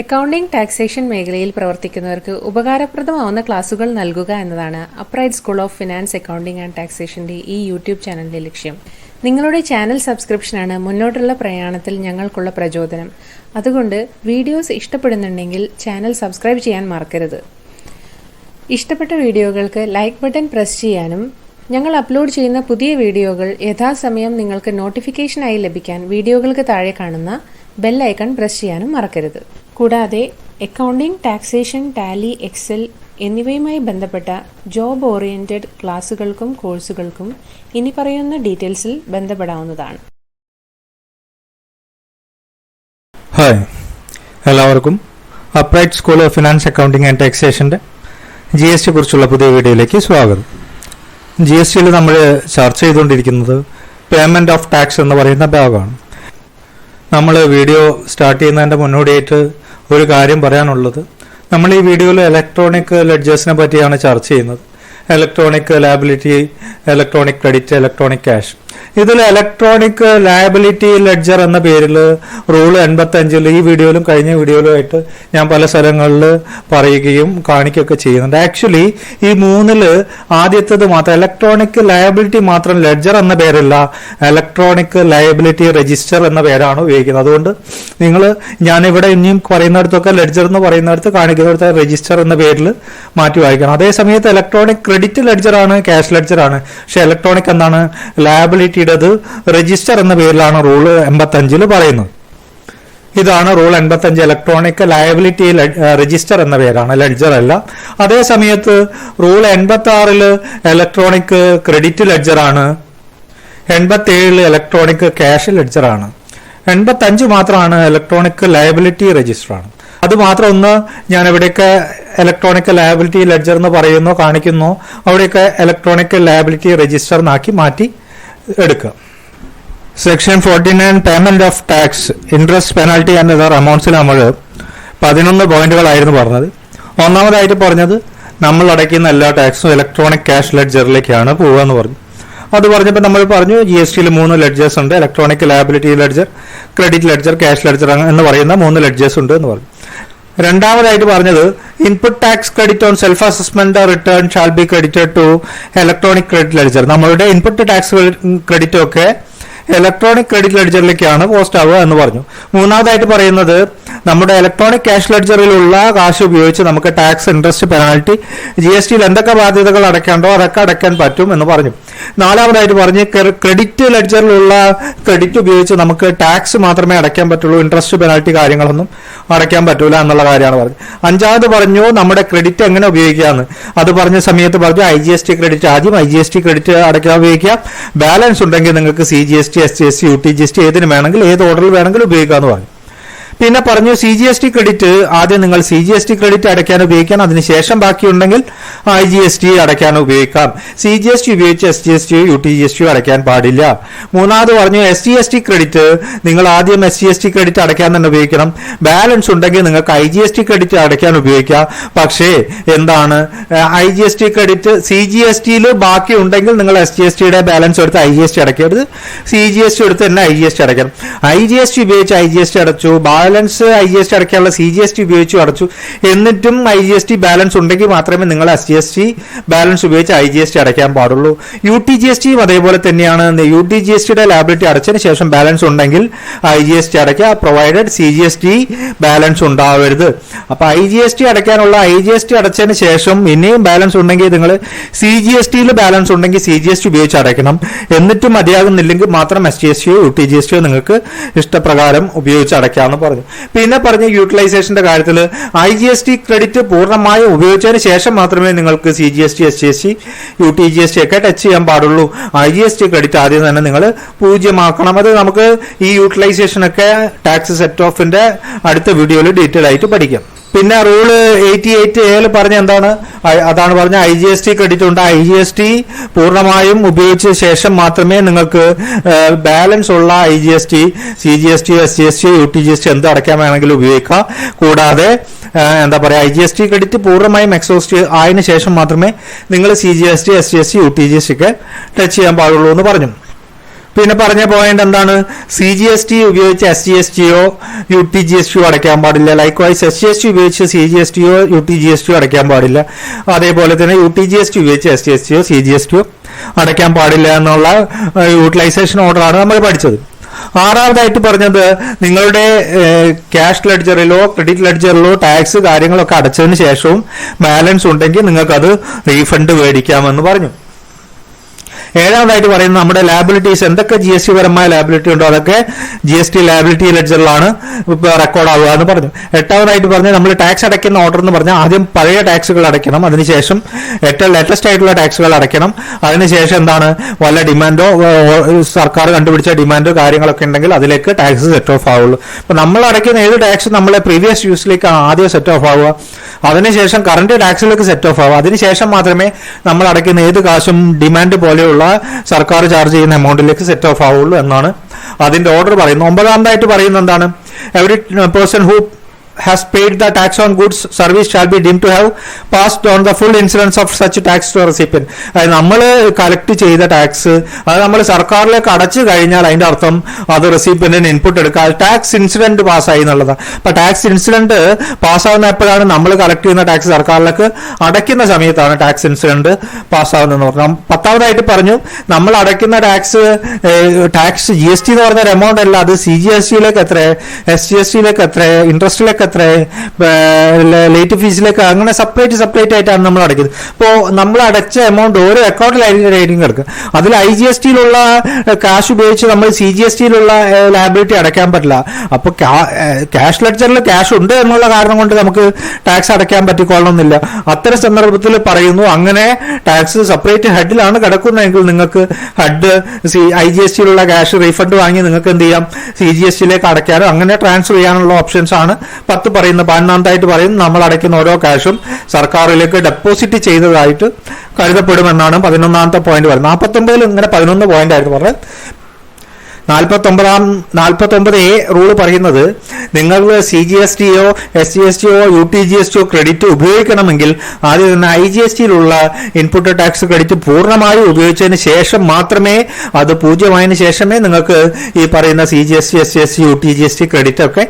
Accounting taxation മേഖലയിൽ പ്രവർത്തിക്കുന്നവർക്ക് ഉപകാരപ്രദമാവുന്ന ക്ലാസുകൾ നൽകുക എന്നതാണ് upright school of finance accounting and ടാക്സേഷന്റെ ഈ യൂട്യൂബ് ചാനലിന്റെ ലക്ഷ്യം. നിങ്ങളുടെ ചാനൽ സബ്സ്ക്രിപ്ഷനാണ് മുന്നോട്ടുള്ള പ്രയാണത്തിൽ ഞങ്ങൾക്കുള്ള പ്രചോദനം. അതുകൊണ്ട് വീഡിയോസ് ഇഷ്ടപ്പെടുന്നുണ്ടെങ്കിൽ ചാനൽ സബ്സ്ക്രൈബ് ചെയ്യാൻ മറക്കരുത്. ഇഷ്ടപ്പെട്ട വീഡിയോകൾക്ക് ലൈക്ക് ബട്ടൺ പ്രസ് ചെയ്യാനും ഞങ്ങൾ അപ്ലോഡ് ചെയ്യുന്ന പുതിയ വീഡിയോകൾ യഥാസമയം നിങ്ങൾക്ക് നോട്ടിഫിക്കേഷനായി ലഭിക്കാൻ വീഡിയോകൾക്ക് താഴെ കാണുന്ന ബെൽ ഐക്കൺ പ്രസ് ചെയ്യാനും മറക്കരുത്. കൂടാതെ അക്കൗണ്ടിംഗ്, ടാക്സേഷൻ, ടാലി, എക്സൽ എന്നിവയുമായി ബന്ധപ്പെട്ട ജോബ് ഓറിയന്റഡ് ക്ലാസുകൾക്കും കോഴ്സുകൾക്കും ഇനി പറയുന്ന ഡീറ്റെയിൽസിൽ ബന്ധപ്പെടാവുന്നതാണ്. ഹായ്, എല്ലാവർക്കും upright school of finance accounting and ടാക്സേഷൻ്റെ GST കുറിച്ചുള്ള പുതിയ വീഡിയോയിലേക്ക് സ്വാഗതം. GSTയിൽ നമ്മൾ ചർച്ച ചെയ്തുകൊണ്ടിരിക്കുന്നത് പേയ്മെൻറ്റ് ഓഫ് ടാക്സ് എന്ന് പറയുന്ന ഭാഗമാണ്. നമ്മൾ വീഡിയോ സ്റ്റാർട്ട് ചെയ്യുന്നതിൻ്റെ മുന്നോടിയായിട്ട് ഒരു കാര്യം പറയാനുള്ളത്, നമ്മൾ ഈ വീഡിയോയിൽ ഇലക്ട്രോണിക് ലെഡ്ജേഴ്സിനെ പറ്റിയാണ് ചർച്ച ചെയ്യുന്നത്. Electronic liability, electronic credit, electronic cash. ഇതിൽ ഇലക്ട്രോണിക് ലയബിലിറ്റി ലെഡ്ജർ എന്ന പേരിൽ റൂൾ 85 ഈ വീഡിയോയിലും കഴിഞ്ഞ വീഡിയോയിലുമായിട്ട് ഞാൻ പല സ്ഥലങ്ങളിൽ പറയുകയും കാണിക്കുകയൊക്കെ ചെയ്യുന്നുണ്ട്. ആക്ച്വലി ഈ മൂന്നിൽ ആദ്യത്തേത് മാത്രം, ഇലക്ട്രോണിക് ലയബിലിറ്റി മാത്രം ലെഡ്ജർ എന്ന പേരല്ല, ഇലക്ട്രോണിക് ലയബിലിറ്റി രജിസ്റ്റർ എന്ന പേരാണ് ഉപയോഗിക്കുന്നത്. അതുകൊണ്ട് നിങ്ങൾ ഞാനിവിടെ ഇനിയും പറയുന്നിടത്തൊക്കെ ലെഡ്ജർ എന്ന് പറയുന്നിടത്ത് കാണിക്കുന്നിടത്ത് രജിസ്റ്റർ എന്ന പേരിൽ മാറ്റി വായിക്കണം. അതേസമയത്ത് ഇലക്ട്രോണിക് ക്രെഡിറ്റ് ലെഡ്ജറാണ്, ക്യാഷ് ലെഡ്ജറാണ്. പക്ഷെ ഇലക്ട്രോണിക് എന്താണ്, ലയബിലിറ്റിയുടേത് രജിസ്റ്റർ എന്ന പേരിലാണ് റൂൾ 85 പറയുന്നത്. ഇതാണ് റൂൾ 85. ഇലക്ട്രോണിക് ലയബിലിറ്റി രജിസ്റ്റർ എന്ന പേരാണ്, ലെഡ്ജർ അല്ല. അതേസമയത്ത് റൂൾ 86 ഇലക്ട്രോണിക് ക്രെഡിറ്റ് ലെഡ്ജറാണ്, 87 ഇലക്ട്രോണിക് ക്യാഷ് ലെഡ്ജറാണ്, 85 മാത്രമാണ് ഇലക്ട്രോണിക് ലയബിലിറ്റി രജിസ്റ്ററാണ്. അത് മാത്രം ഒന്ന് ഞാൻ എവിടെയൊക്കെ ഇലക്ട്രോണിക് ലയബിലിറ്റി ലെഡ്ജർ എന്ന് പറയുന്നു കാണിക്കുന്നു, അവിടെയൊക്കെ ഇലക്ട്രോണിക് ലയബിലിറ്റി രജിസ്റ്റർ എന്നാക്കി മാറ്റി എടുക്കുക. Section 49 payment of tax, interest, penalty and other അമൗണ്ട്സിൽ നമ്മൾ 11 പോയിന്റുകളായിരുന്നു പറഞ്ഞത്. ഒന്നാമതായിട്ട് പറഞ്ഞത് നമ്മൾ അടയ്ക്കുന്ന എല്ലാ ടാക്സും ഇലക്ട്രോണിക് ക്യാഷ് ലെഡ്ജറിലേക്കാണ് പോവുക എന്ന് പറഞ്ഞു. അത് പറഞ്ഞപ്പോൾ നമ്മൾ പറഞ്ഞു GSTയിൽ 3 ലെഡ്ജേഴ്സ് ഉണ്ട്. Electronic liability ledger, credit ledger, cash ledger എന്ന് പറയുന്ന 3 ലെഡ്ജേഴ്സ് ഉണ്ട് എന്ന് പറഞ്ഞു. രണ്ടാമതായിട്ട് പറഞ്ഞത് input tax credit on self assessment return shall be credited to electronic credit ledger. നമ്മളുടെ ഇൻപുട്ട് ടാക്സ് ക്രെഡിറ്റ് ഒക്കെ ഇലക്ട്രോണിക് ക്രെഡിറ്റ് ലെഡ്ജറിലേക്കാണ് പോസ്റ്റ് ആവുക എന്ന് പറഞ്ഞു. മൂന്നാമതായിട്ട് പറയുന്നത് നമ്മുടെ ഇലക്ട്രോണിക് ക്യാഷ് ലെഡ്ജറിലുള്ള കാശ് ഉപയോഗിച്ച് നമുക്ക് ടാക്സ്, ഇൻട്രസ്റ്റ്, പെനാൽറ്റി, GSTയിൽ എന്തൊക്കെ ബാധ്യതകൾ അടയ്ക്കേണ്ടോ അതൊക്കെ അടയ്ക്കാൻ പറ്റും എന്ന് പറഞ്ഞു. നാലാമതായിട്ട് പറഞ്ഞ് ക്രെഡിറ്റ് ലെഡ്ജറിലുള്ള ക്രെഡിറ്റ് ഉപയോഗിച്ച് നമുക്ക് ടാക്സ് മാത്രമേ അടയ്ക്കാൻ പറ്റുള്ളൂ, ഇൻട്രസ്റ്റ്, പെനാൽറ്റി കാര്യങ്ങളൊന്നും അടയ്ക്കാൻ പറ്റൂല എന്നുള്ള കാര്യമാണ് പറഞ്ഞത്. അഞ്ചാമത് പറഞ്ഞു നമ്മുടെ ക്രെഡിറ്റ് എങ്ങനെ ഉപയോഗിക്കാമെന്ന്. അത് പറഞ്ഞ സമയത്ത് പറഞ്ഞു IGST ക്രെഡിറ്റ്, ആദ്യം IGST ക്രെഡിറ്റ് അടയ്ക്കാൻ ഉപയോഗിക്കാം. ബാലൻസ് ഉണ്ടെങ്കിൽ നിങ്ങൾക്ക് CGST, SGST, UTGST ഏതിന് വേണമെങ്കിൽ ഏത് ഓർഡറിൽ വേണമെങ്കിലും ഉപയോഗിക്കാമെന്ന് പറഞ്ഞു. പിന്നെ പറഞ്ഞു CGST ക്രെഡിറ്റ് ആദ്യം നിങ്ങൾ CGST ക്രെഡിറ്റ് അടയ്ക്കാൻ ഉപയോഗിക്കാം, അതിനുശേഷം ബാക്കിയുണ്ടെങ്കിൽ IGST അടയ്ക്കാൻ ഉപയോഗിക്കാം. CGST ഉപയോഗിച്ച് SGST, UTGST അടയ്ക്കാൻ പാടില്ല. മൂന്നാമത് പറഞ്ഞു SGST ക്രെഡിറ്റ് നിങ്ങൾ ആദ്യം SGST ക്രെഡിറ്റ് അടയ്ക്കാൻ തന്നെ ഉപയോഗിക്കണം. ബാലൻസ് ഉണ്ടെങ്കിൽ നിങ്ങൾക്ക് IGST ക്രെഡിറ്റ് അടയ്ക്കാൻ ഉപയോഗിക്കാം. പക്ഷേ എന്താണ്, IGST ക്രെഡിറ്റ് CGSTയിൽ ബാക്കി ഉണ്ടെങ്കിൽ നിങ്ങൾ SGSTയുടെ ബാലൻസ് എടുത്ത് IGST അടയ്ക്കരുത്, CGST എടുത്ത് തന്നെ IGST അടയ്ക്കണം. IGST ഉപയോഗിച്ച് IGST അടച്ചു, ബാലൻസ് IGST അടയ്ക്കാനുള്ള CGST ഉപയോഗിച്ചു അടച്ചു, എന്നിട്ടും IGST ബാലൻസ് ഉണ്ടെങ്കിൽ മാത്രമേ നിങ്ങൾ SGST ബാലൻസ് ഉപയോഗിച്ച് IGST അടയ്ക്കാൻ പാടുള്ളൂ. UTGSTയും അതേപോലെ തന്നെയാണ്. UTGSTയുടെ ലാബിലിറ്റി അടച്ചതിന് ശേഷം ബാലൻസ് ഉണ്ടെങ്കിൽ IGST അടയ്ക്കുക, പ്രൊവൈഡഡ് CGST ബാലൻസ് ഉണ്ടാവരുത്. അപ്പൊ IGST അടയ്ക്കാനുള്ള IGST അടച്ചതിന് ശേഷം ഇനിയും ബാലൻസ് ഉണ്ടെങ്കിൽ നിങ്ങൾ CGSTയിൽ ബാലൻസ് ഉണ്ടെങ്കിൽ CGST ഉപയോഗിച്ച് അടയ്ക്കണം. എന്നിട്ടും മതിയാകുന്നില്ലെങ്കിൽ മാത്രം SGSTയോ UTGSTയോ നിങ്ങൾക്ക് ഇഷ്ടപ്രകാരം ഉപയോഗിച്ച് അടയ്ക്കാമെന്ന് പറഞ്ഞു. പിന്നെ പറഞ്ഞ യൂട്ടിലൈസേഷന്റെ കാര്യത്തിൽ IGST ക്രെഡിറ്റ് പൂർണ്ണമായും ഉപയോഗിച്ചതിന് ശേഷം മാത്രമേ നിങ്ങൾക്ക് CGST, SGST, UTGST ഒക്കെ ടച്ച് ചെയ്യാൻ പാടുള്ളൂ. IGST ക്രെഡിറ്റ് ആദ്യം തന്നെ നിങ്ങൾ 0 ആക്കണം. അത് നമുക്ക് ഈ യൂട്ടിലൈസേഷൻ ഒക്കെ ടാക്സ് സെറ്റ് ഓഫിന്റെ അടുത്ത വീഡിയോയിൽ ഡീറ്റെയിൽ ആയിട്ട് പഠിക്കാം. പിന്നെ റൂള് 88A പറഞ്ഞ എന്താണ്, അതാണ് പറഞ്ഞ IGST ക്രെഡിറ്റ് ഉണ്ട്. IGST പൂർണ്ണമായും ഉപയോഗിച്ച ശേഷം മാത്രമേ നിങ്ങൾക്ക് ബാലൻസ് ഉള്ള IGST, CGST, SGST, UTGST എന്ത് അടയ്ക്കാൻ വേണമെങ്കിലും ഉപയോഗിക്കാം. കൂടാതെ എന്താ പറയുക, IGST ക്രെഡിറ്റ് പൂർണ്ണമായും എക്സോസ്റ്റ് ആയതിനു ശേഷം മാത്രമേ നിങ്ങൾ CGST, SGST, UTGST ഒക്കെ ടച്ച് ചെയ്യാൻ പാടുള്ളൂ എന്ന് പറഞ്ഞു. പിന്നെ പറഞ്ഞ പോയിന്റ് എന്താണ്, CGST ഉപയോഗിച്ച് SGSTയോ UTGSTയോ അടയ്ക്കാൻ പാടില്ല. ലൈക്ക്വൈസ് SGST ഉപയോഗിച്ച് CGSTയോ UTGSTയോ അടയ്ക്കാൻ പാടില്ല. അതേപോലെ തന്നെ UTGST ഉപയോഗിച്ച് SGSTയോ CGSTയോ അടയ്ക്കാൻ പാടില്ല എന്നുള്ള യൂട്ടിലൈസേഷൻ ഓർഡറാണ് നമ്മൾ പഠിച്ചത്. ആറാമതായിട്ട് പറഞ്ഞത്, നിങ്ങളുടെ ക്യാഷ് ലെഡ്ജറിലോ ക്രെഡിറ്റ് ലെഡ്ജറിലോ ടാക്സ് കാര്യങ്ങളൊക്കെ അടച്ചതിന് ശേഷവും ബാലൻസ് ഉണ്ടെങ്കിൽ നിങ്ങൾക്കത് റീഫണ്ട് മേടിക്കാമെന്ന് പറഞ്ഞു. ഏഴാമതായിട്ട് പറയുന്നത്, നമ്മുടെ ലാബിലിറ്റീസ് എന്തൊക്കെ GST പരമായ ലാബിലിറ്റി ഉണ്ടോ അതൊക്കെ GST ലാബിലിറ്റി ലെഡ്ജറിലാണ് റെക്കോർഡ് ആവുക എന്ന് പറഞ്ഞു. എട്ടാമതായിട്ട് പറഞ്ഞാൽ നമ്മൾ ടാക്സ് അടയ്ക്കുന്ന ഓർഡർ എന്ന് പറഞ്ഞാൽ ആദ്യം പഴയ ടാക്സുകൾ അടയ്ക്കണം, അതിനുശേഷം ഏറ്റവും ലേറ്റസ്റ്റ് ആയിട്ടുള്ള ടാക്സുകൾ അടയ്ക്കണം. അതിനുശേഷം എന്താണ്, വല്ല ഡിമാൻഡോ സർക്കാർ കണ്ടുപിടിച്ച ഡിമാൻഡോ കാര്യങ്ങളൊക്കെ ഉണ്ടെങ്കിൽ അതിലേക്ക് ടാക്സ് സെറ്റ് ഓഫ് ആവുള്ളൂ. അപ്പൊ നമ്മൾ അടയ്ക്കുന്ന ഏത് ടാക്സ് നമ്മളെ പ്രീവിയസ് യൂസിലേക്ക് ആദ്യം സെറ്റ് ഓഫ് ആവുക, അതിനുശേഷം കറന്റ് ടാക്സിലേക്ക് സെറ്റ് ഓഫ് ആവുക, അതിനുശേഷം മാത്രമേ നമ്മൾ അടയ്ക്കുന്ന ഏത് കാശും ഡിമാൻഡ് പോലെയുള്ള സർക്കാർ ചാർജ് ചെയ്യുന്ന എമൗണ്ടിലേക്ക് സെറ്റ് ഓഫ് ആവുള്ളൂ എന്നാണ് അതിന്റെ ഓർഡർ പറയുന്നത്. ഒമ്പതാമതായിട്ട് പറയുന്നത് എന്താണ്, every person who has paid the tax on goods service shall be deemed to have passed on the full incidence of such tax to a recipient. അതായത് നമ്മൾ കളക്ട് ചെയ്ത ടാക്സ് അത് നമ്മൾ സർക്കാരിലേക്ക് അടച്ചു കഴിഞ്ഞാൽ അതിന്റെ അർത്ഥം അത് റെസിപ്പിയന്റിന് ഇൻപുട്ട് എടുക്കുക, ടാക്സ് ഇൻസിഡന്റ് പാസ്സായി എന്നുള്ളതാണ്. അപ്പൊ ടാക്സ് ഇൻസിഡന്റ് പാസ്സാവുന്ന എപ്പോഴാണ്, നമ്മൾ കളക്ട് ചെയ്യുന്ന ടാക്സ് സർക്കാരിലേക്ക് അടയ്ക്കുന്ന സമയത്താണ് ടാക്സ് ഇൻസിഡന്റ് പാസ്സാവുന്നതെന്ന് പറഞ്ഞു. പത്താമതായിട്ട് പറഞ്ഞു, നമ്മൾ അടയ്ക്കുന്ന ടാക്സ് GST എന്ന് പറഞ്ഞ ഒരു എമൗണ്ട് അല്ല, അത് CGSTയിലേക്ക് എത്ര, SGSTയിലേക്ക് എത്ര, ഇൻട്രസ്റ്റിലേക്ക് എത്ര, ലേറ്റ് ഫീസിലേക്ക്, അങ്ങനെ സെപ്പറേറ്റ് ആയിട്ടാണ് നമ്മൾ അടയ്ക്കുന്നത്. അപ്പോൾ നമ്മൾ അടച്ച എമൗണ്ട് ഓരോ അക്കൗണ്ടിലായിരിക്കും കിടക്കുക. അതിൽ IGSTയിലുള്ള ക്യാഷ് ഉപയോഗിച്ച് നമ്മൾ CGSTയിലുള്ള ലാബിലിറ്റി അടയ്ക്കാൻ പറ്റില്ല. അപ്പോൾ ക്യാഷ് ലെഡ്ജറിൽ ക്യാഷ് ഉണ്ട് എന്നുള്ള കാരണം കൊണ്ട് നമുക്ക് ടാക്സ് അടയ്ക്കാൻ പറ്റിക്കൊള്ളണമെന്നില്ല. അത്തരം സന്ദർഭത്തിൽ പറയുന്നു, അങ്ങനെ ടാക്സ് സെപ്പറേറ്റ് ഹെഡിലാണ് കിടക്കുന്നതെങ്കിൽ നിങ്ങൾക്ക് ഹെഡ് IGSTയിലുള്ള ക്യാഷ് റീഫണ്ട് വാങ്ങി നിങ്ങൾക്ക് എന്ത് ചെയ്യാം, CGSTയിലേക്ക് അടയ്ക്കാനോ അങ്ങനെ ട്രാൻസ്ഫർ ചെയ്യാനുള്ള ഓപ്ഷൻസ് ആണ് 10 പറയുന്നത്. 11ാമതായിട്ട് പറയുന്നു, നമ്മൾ അടയ്ക്കുന്ന ഓരോ ക്യാഷും സർക്കാരിലേക്ക് ഡെപ്പോസിറ്റ് ചെയ്തതായിട്ട് കരുതപ്പെടുമെന്നാണ് 11ാമത്തെ പോയിന്റ് പറയുന്നത്. 49 ഇങ്ങനെ 11 പോയിന്റ് ആയിരുന്നു പറഞ്ഞത്. 49A റൂള് പറയുന്നത്, നിങ്ങൾ CGSTയോ SGSTയോ UTGSTയോ ക്രെഡിറ്റ് ഉപയോഗിക്കണമെങ്കിൽ ആദ്യം തന്നെ IGSTയിലുള്ള ഇൻപുട്ട് ടാക്സ് ക്രെഡിറ്റ് പൂർണ്ണമായും ഉപയോഗിച്ചതിന് ശേഷം മാത്രമേ, അത് 0 ആയതിനു ശേഷമേ നിങ്ങൾക്ക് ഈ പറയുന്ന CGST SGST UTGST ക്രെഡിറ്റ് ഒക്കെ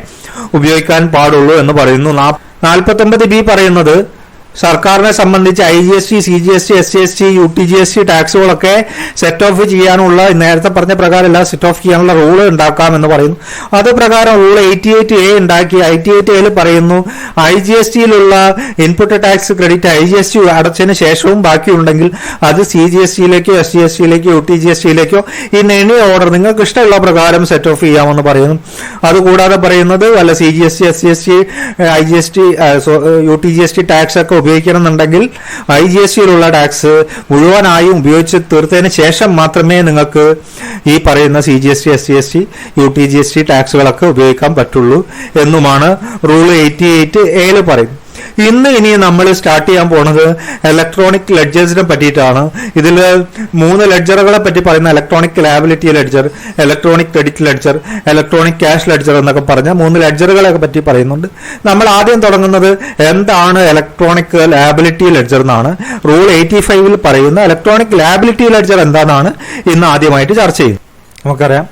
ഉപയോഗിക്കാൻ പാടുള്ളൂ എന്ന് പറയുന്നു. 49B പറയുന്നത്, സർക്കാരിനെ സംബന്ധിച്ച് IGST CGST SGST UTGST ടാക്സുകളൊക്കെ സെറ്റ് ഓഫ് ചെയ്യാനുള്ള, നേരത്തെ പറഞ്ഞ പ്രകാരം എല്ലാം സെറ്റ് ഓഫ് ചെയ്യാനുള്ള റൂള് ഉണ്ടാക്കാം എന്ന് പറയുന്നു. അത് പ്രകാരം റൂൾ 88A ഉണ്ടാക്കി. 88A പറയുന്നു, IGSTയിലുള്ള ഇൻപുട്ട് ടാക്സ് ക്രെഡിറ്റ് IGST അടച്ചതിന് ശേഷവും ബാക്കിയുണ്ടെങ്കിൽ അത് CGSTയിലേക്കോ SGSTയിലേക്കോ UTGSTയിലേക്കോ ഇൻ എനി ഓർഡർ നിങ്ങൾക്ക് ഇഷ്ടമുള്ള പ്രകാരം സെറ്റ് ഓഫ് ചെയ്യാമെന്ന് പറയുന്നു. അതുകൂടാതെ പറയുന്നത്, വല്ല CGST SGST IGST UTGST tax ഒക്കെ ഉപയോഗിക്കണമെന്നുണ്ടെങ്കിൽ IGSTയിലുള്ള ടാക്സ് മുഴുവനായും ഉപയോഗിച്ച് തീർത്തതിന് ശേഷം മാത്രമേ നിങ്ങൾക്ക് ഈ പറയുന്ന CGST SGST UTGST ടാക്സുകളൊക്കെ ഉപയോഗിക്കാൻ പറ്റുള്ളൂ എന്നുമാണ് റൂൾ 88A പറയുന്നത്. ഇനി നമ്മൾ സ്റ്റാർട്ട് ചെയ്യാൻ പോണത് ഇലക്ട്രോണിക് ലെഡ്ജേഴ്സിനെ പറ്റിയിട്ടാണ്. ഇതിൽ 3 ലെഡ്ജറുകളെ പറ്റി പറയുന്ന electronic liability ledger, electronic credit ledger, electronic cash ledger എന്നൊക്കെ പറഞ്ഞ 3 ലെഡ്ജറുകളെ പറ്റി പറയുന്നുണ്ട്. നമ്മൾ ആദ്യം തുടങ്ങുന്നത് എന്താണ് ഇലക്ട്രോണിക് ലാബിലിറ്റി ലെഡ്ജർ എന്നാണ്. റൂൾ 85 പറയുന്ന ഇലക്ട്രോണിക് ലാബിലിറ്റി ലെഡ്ജർ എന്താണെന്നാണ് ഇന്ന് ആദ്യമായിട്ട് ചർച്ച ചെയ്യുന്നത്. നമുക്കറിയാം,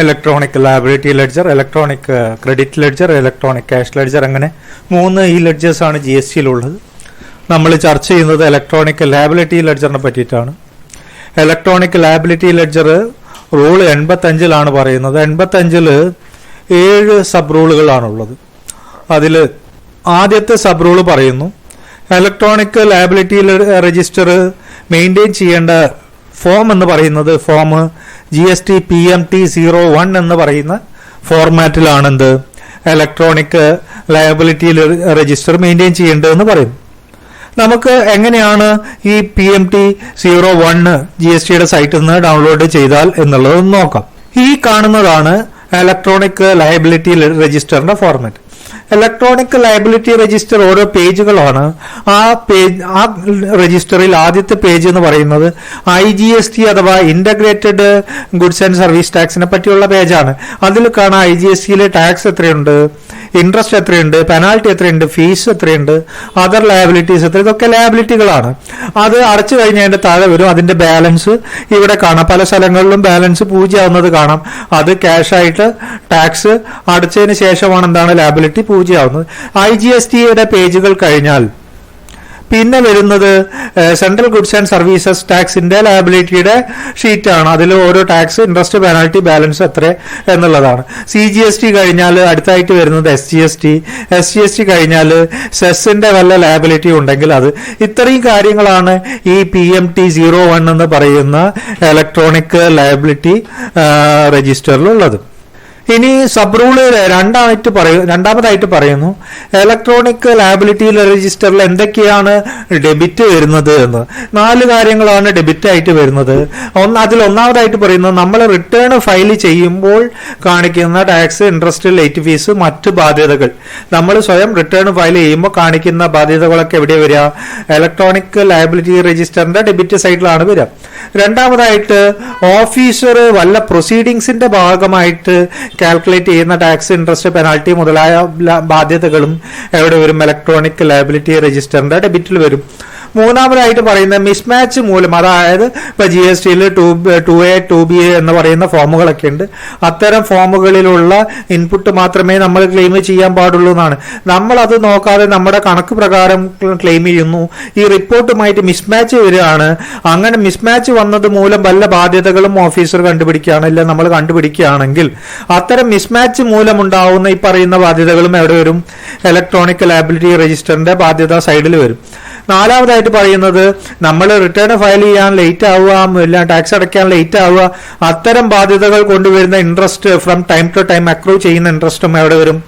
electronic liability ledger, electronic credit ledger, electronic cash ledger, അങ്ങനെ 3 ഈ ലെഡ്ജേഴ്സാണ് GSTയിലുള്ളത്. നമ്മൾ ചർച്ച ചെയ്യുന്നത് ഇലക്ട്രോണിക് ലാബിലിറ്റി ലെഡ്ജറിനെ പറ്റിയിട്ടാണ്. ഇലക്ട്രോണിക് ലാബിലിറ്റി ലെഡ്ജർ റൂൾ 85 പറയുന്നത്. 85 7 സബ് റൂളുകളാണുള്ളത്. അതിൽ ആദ്യത്തെ സബ് റൂള് പറയുന്നു, ഇലക്ട്രോണിക് ലാബിലിറ്റി രജിസ്റ്റർ മെയിൻറ്റെയിൻ ചെയ്യേണ്ട ഫോം എന്ന് പറയുന്നത് ഫോം GST PMT 01 എന്ന് പറയുന്ന ഫോർമാറ്റിലാണെന്ത് ഇലക്ട്രോണിക് ലയബിലിറ്റി രജിസ്റ്റർ മെയിൻറ്റെയിൻ ചെയ്യേണ്ടതെന്ന് പറയും. നമുക്ക് എങ്ങനെയാണ് ഈ PMT 01 GSTയുടെ സൈറ്റിൽ നിന്ന് ഡൗൺലോഡ് ചെയ്താൽ എന്നുള്ളത് നോക്കാം. ഈ കാണുന്നതാണ് ഇലക്ട്രോണിക് ലയബിലിറ്റി രജിസ്റ്ററിന്റെ ഫോർമാറ്റ്. ഇലക്ട്രോണിക് ലയബിലിറ്റി രജിസ്റ്റർ ഓരോ പേജുകളാണ്. ആ രജിസ്റ്ററിൽ ആദ്യത്തെ പേജ് എന്ന് പറയുന്നത് IGST അഥവാ ഇന്റഗ്രേറ്റഡ് ഗുഡ്സ് ആൻഡ് സർവീസ് ടാക്സിനെ പറ്റിയുള്ള പേജാണ്. അതിൽ കാണാം IGSTയിലെ ടാക്സ് എത്രയുണ്ട്, ഇൻട്രസ്റ്റ് എത്രയുണ്ട്, പെനാൽറ്റി എത്രയുണ്ട്, ഫീസ് എത്രയുണ്ട്, അതർ ലയബിലിറ്റീസ് എത്ര, ഇതൊക്കെ ലയബിലിറ്റികളാണ്. അത് അടച്ചു കഴിഞ്ഞതിന്റെ താഴെ വരും അതിന്റെ ബാലൻസ് ഇവിടെ കാണാം. പല സ്ഥലങ്ങളിലും ബാലൻസ് 0 ആവുന്നത് കാണാം. അത് ക്യാഷ് ആയിട്ട് ടാക്സ് അടച്ചതിന് ശേഷമാണ് എന്താണ് ലയബിലിറ്റി 0 ആവുന്നത്. IGST പേജുകൾ കഴിഞ്ഞാൽ പിന്നെ വരുന്നത് സെൻട്രൽ ഗുഡ്സ് ആൻഡ് സർവീസസ് ടാക്സിന്റെ ലയബിലിറ്റിയുടെ ഷീറ്റാണ്. അതിൽ ഓരോ ടാക്സ്, ഇൻട്രസ്റ്റ്, പെനാൽറ്റി, ബാലൻസ് എത്ര എന്നുള്ളതാണ്. CGST കഴിഞ്ഞാൽ അടുത്തായിട്ട് വരുന്നത് SGST കഴിഞ്ഞാൽ സെസ്സിന്റെ വല്ല ലയബിലിറ്റി ഉണ്ടെങ്കിൽ അത്. ഇത്രയും കാര്യങ്ങളാണ് ഈ PMT-01 എന്ന് പറയുന്ന ഇലക്ട്രോണിക് ലയബിലിറ്റി രജിസ്റ്ററിലുള്ളത്. ഇനി സബ് റൂള് രണ്ടാമതായിട്ട് പറയുന്നു ഇലക്ട്രോണിക് ലയബിലിറ്റി രജിസ്റ്ററിൽ എന്തൊക്കെയാണ് ഡെബിറ്റ് വരുന്നത് എന്ന്. 4 കാര്യങ്ങളാണ് ഡെബിറ്റ് ആയിട്ട് വരുന്നത്. അതിൽ ഒന്നാമതായിട്ട് പറയുന്നത് നമ്മൾ റിട്ടേൺ ഫയൽ ചെയ്യുമ്പോൾ കാണിക്കുന്ന ടാക്സ്, ഇൻട്രസ്റ്റ്, ലേറ്റ് ഫീസ്, മറ്റ് ബാധ്യതകൾ. നമ്മൾ സ്വയം റിട്ടേൺ ഫയൽ ചെയ്യുമ്പോൾ കാണിക്കുന്ന ബാധ്യതകളൊക്കെ എവിടെ വരിക? ഇലക്ട്രോണിക് ലയബിലിറ്റി രജിസ്റ്ററിന്റെ ഡെബിറ്റ് സൈഡിലാണ് വരിക. രണ്ടാമതായിട്ട് ഓഫീസർ വല്ല പ്രൊസീഡിങ്സിന്റെ ഭാഗമായിട്ട് കാൽക്കുലേറ്റ് ചെയ്യുന്ന ടാക്സ്, ഇൻട്രസ്റ്റ്, പെനാൽറ്റി മുതലായ ബാധ്യതകളും എവിടെ വരും? ഇലക്ട്രോണിക് ലയബിലിറ്റി രജിസ്റ്ററിന്റെ ഡെബിറ്റിൽ വരും. മൂന്നാമതായിട്ട് പറയുന്ന മിസ്മാച്ച് മൂലം, അതായത് ഇപ്പൊ GST 2A 2BA എന്ന് പറയുന്ന ഫോമുകളൊക്കെ ഉണ്ട്. അത്തരം ഫോമുകളിലുള്ള ഇൻപുട്ട് മാത്രമേ നമ്മൾ ക്ലെയിം ചെയ്യാൻ പാടുള്ളൂ എന്നാണ്. നമ്മൾ അത് നോക്കാതെ നമ്മുടെ കണക്ക് പ്രകാരം ക്ലെയിം ചെയ്യുന്നു. ഈ റിപ്പോർട്ടുമായിട്ട് മിസ്മാച്ച് വരികയാണ്. അങ്ങനെ മിസ്മാച്ച് വന്നത് മൂലം വല്ല ബാധ്യതകളും ഓഫീസർ കണ്ടുപിടിക്കുകയാണ്, ഇല്ല നമ്മൾ കണ്ടുപിടിക്കുകയാണെങ്കിൽ അത്തരം മിസ്മാച്ച് മൂലം ഉണ്ടാവുന്ന ഈ പറയുന്ന ബാധ്യതകളും എവിടെ വരും? ഇലക്ട്രോണിക് ലയബിലിറ്റി രജിസ്റ്ററിന്റെ ബാധ്യത സൈഡിൽ വരും. നാലാമതായിട്ട് പറയുന്നത് നമ്മൾ റിട്ടേൺ ഫയൽ ചെയ്യാൻ ലേറ്റ് ആവുക, ഇല്ല ടാക്സ് അടയ്ക്കാൻ ലേറ്റ് ആവുക, അത്തരം ബാധ്യതകൾ കൊണ്ടുവരുന്ന interest, from time to time accrue ചെയ്യുന്ന ഇൻട്രസ്റ്റും എവിടെ വരും?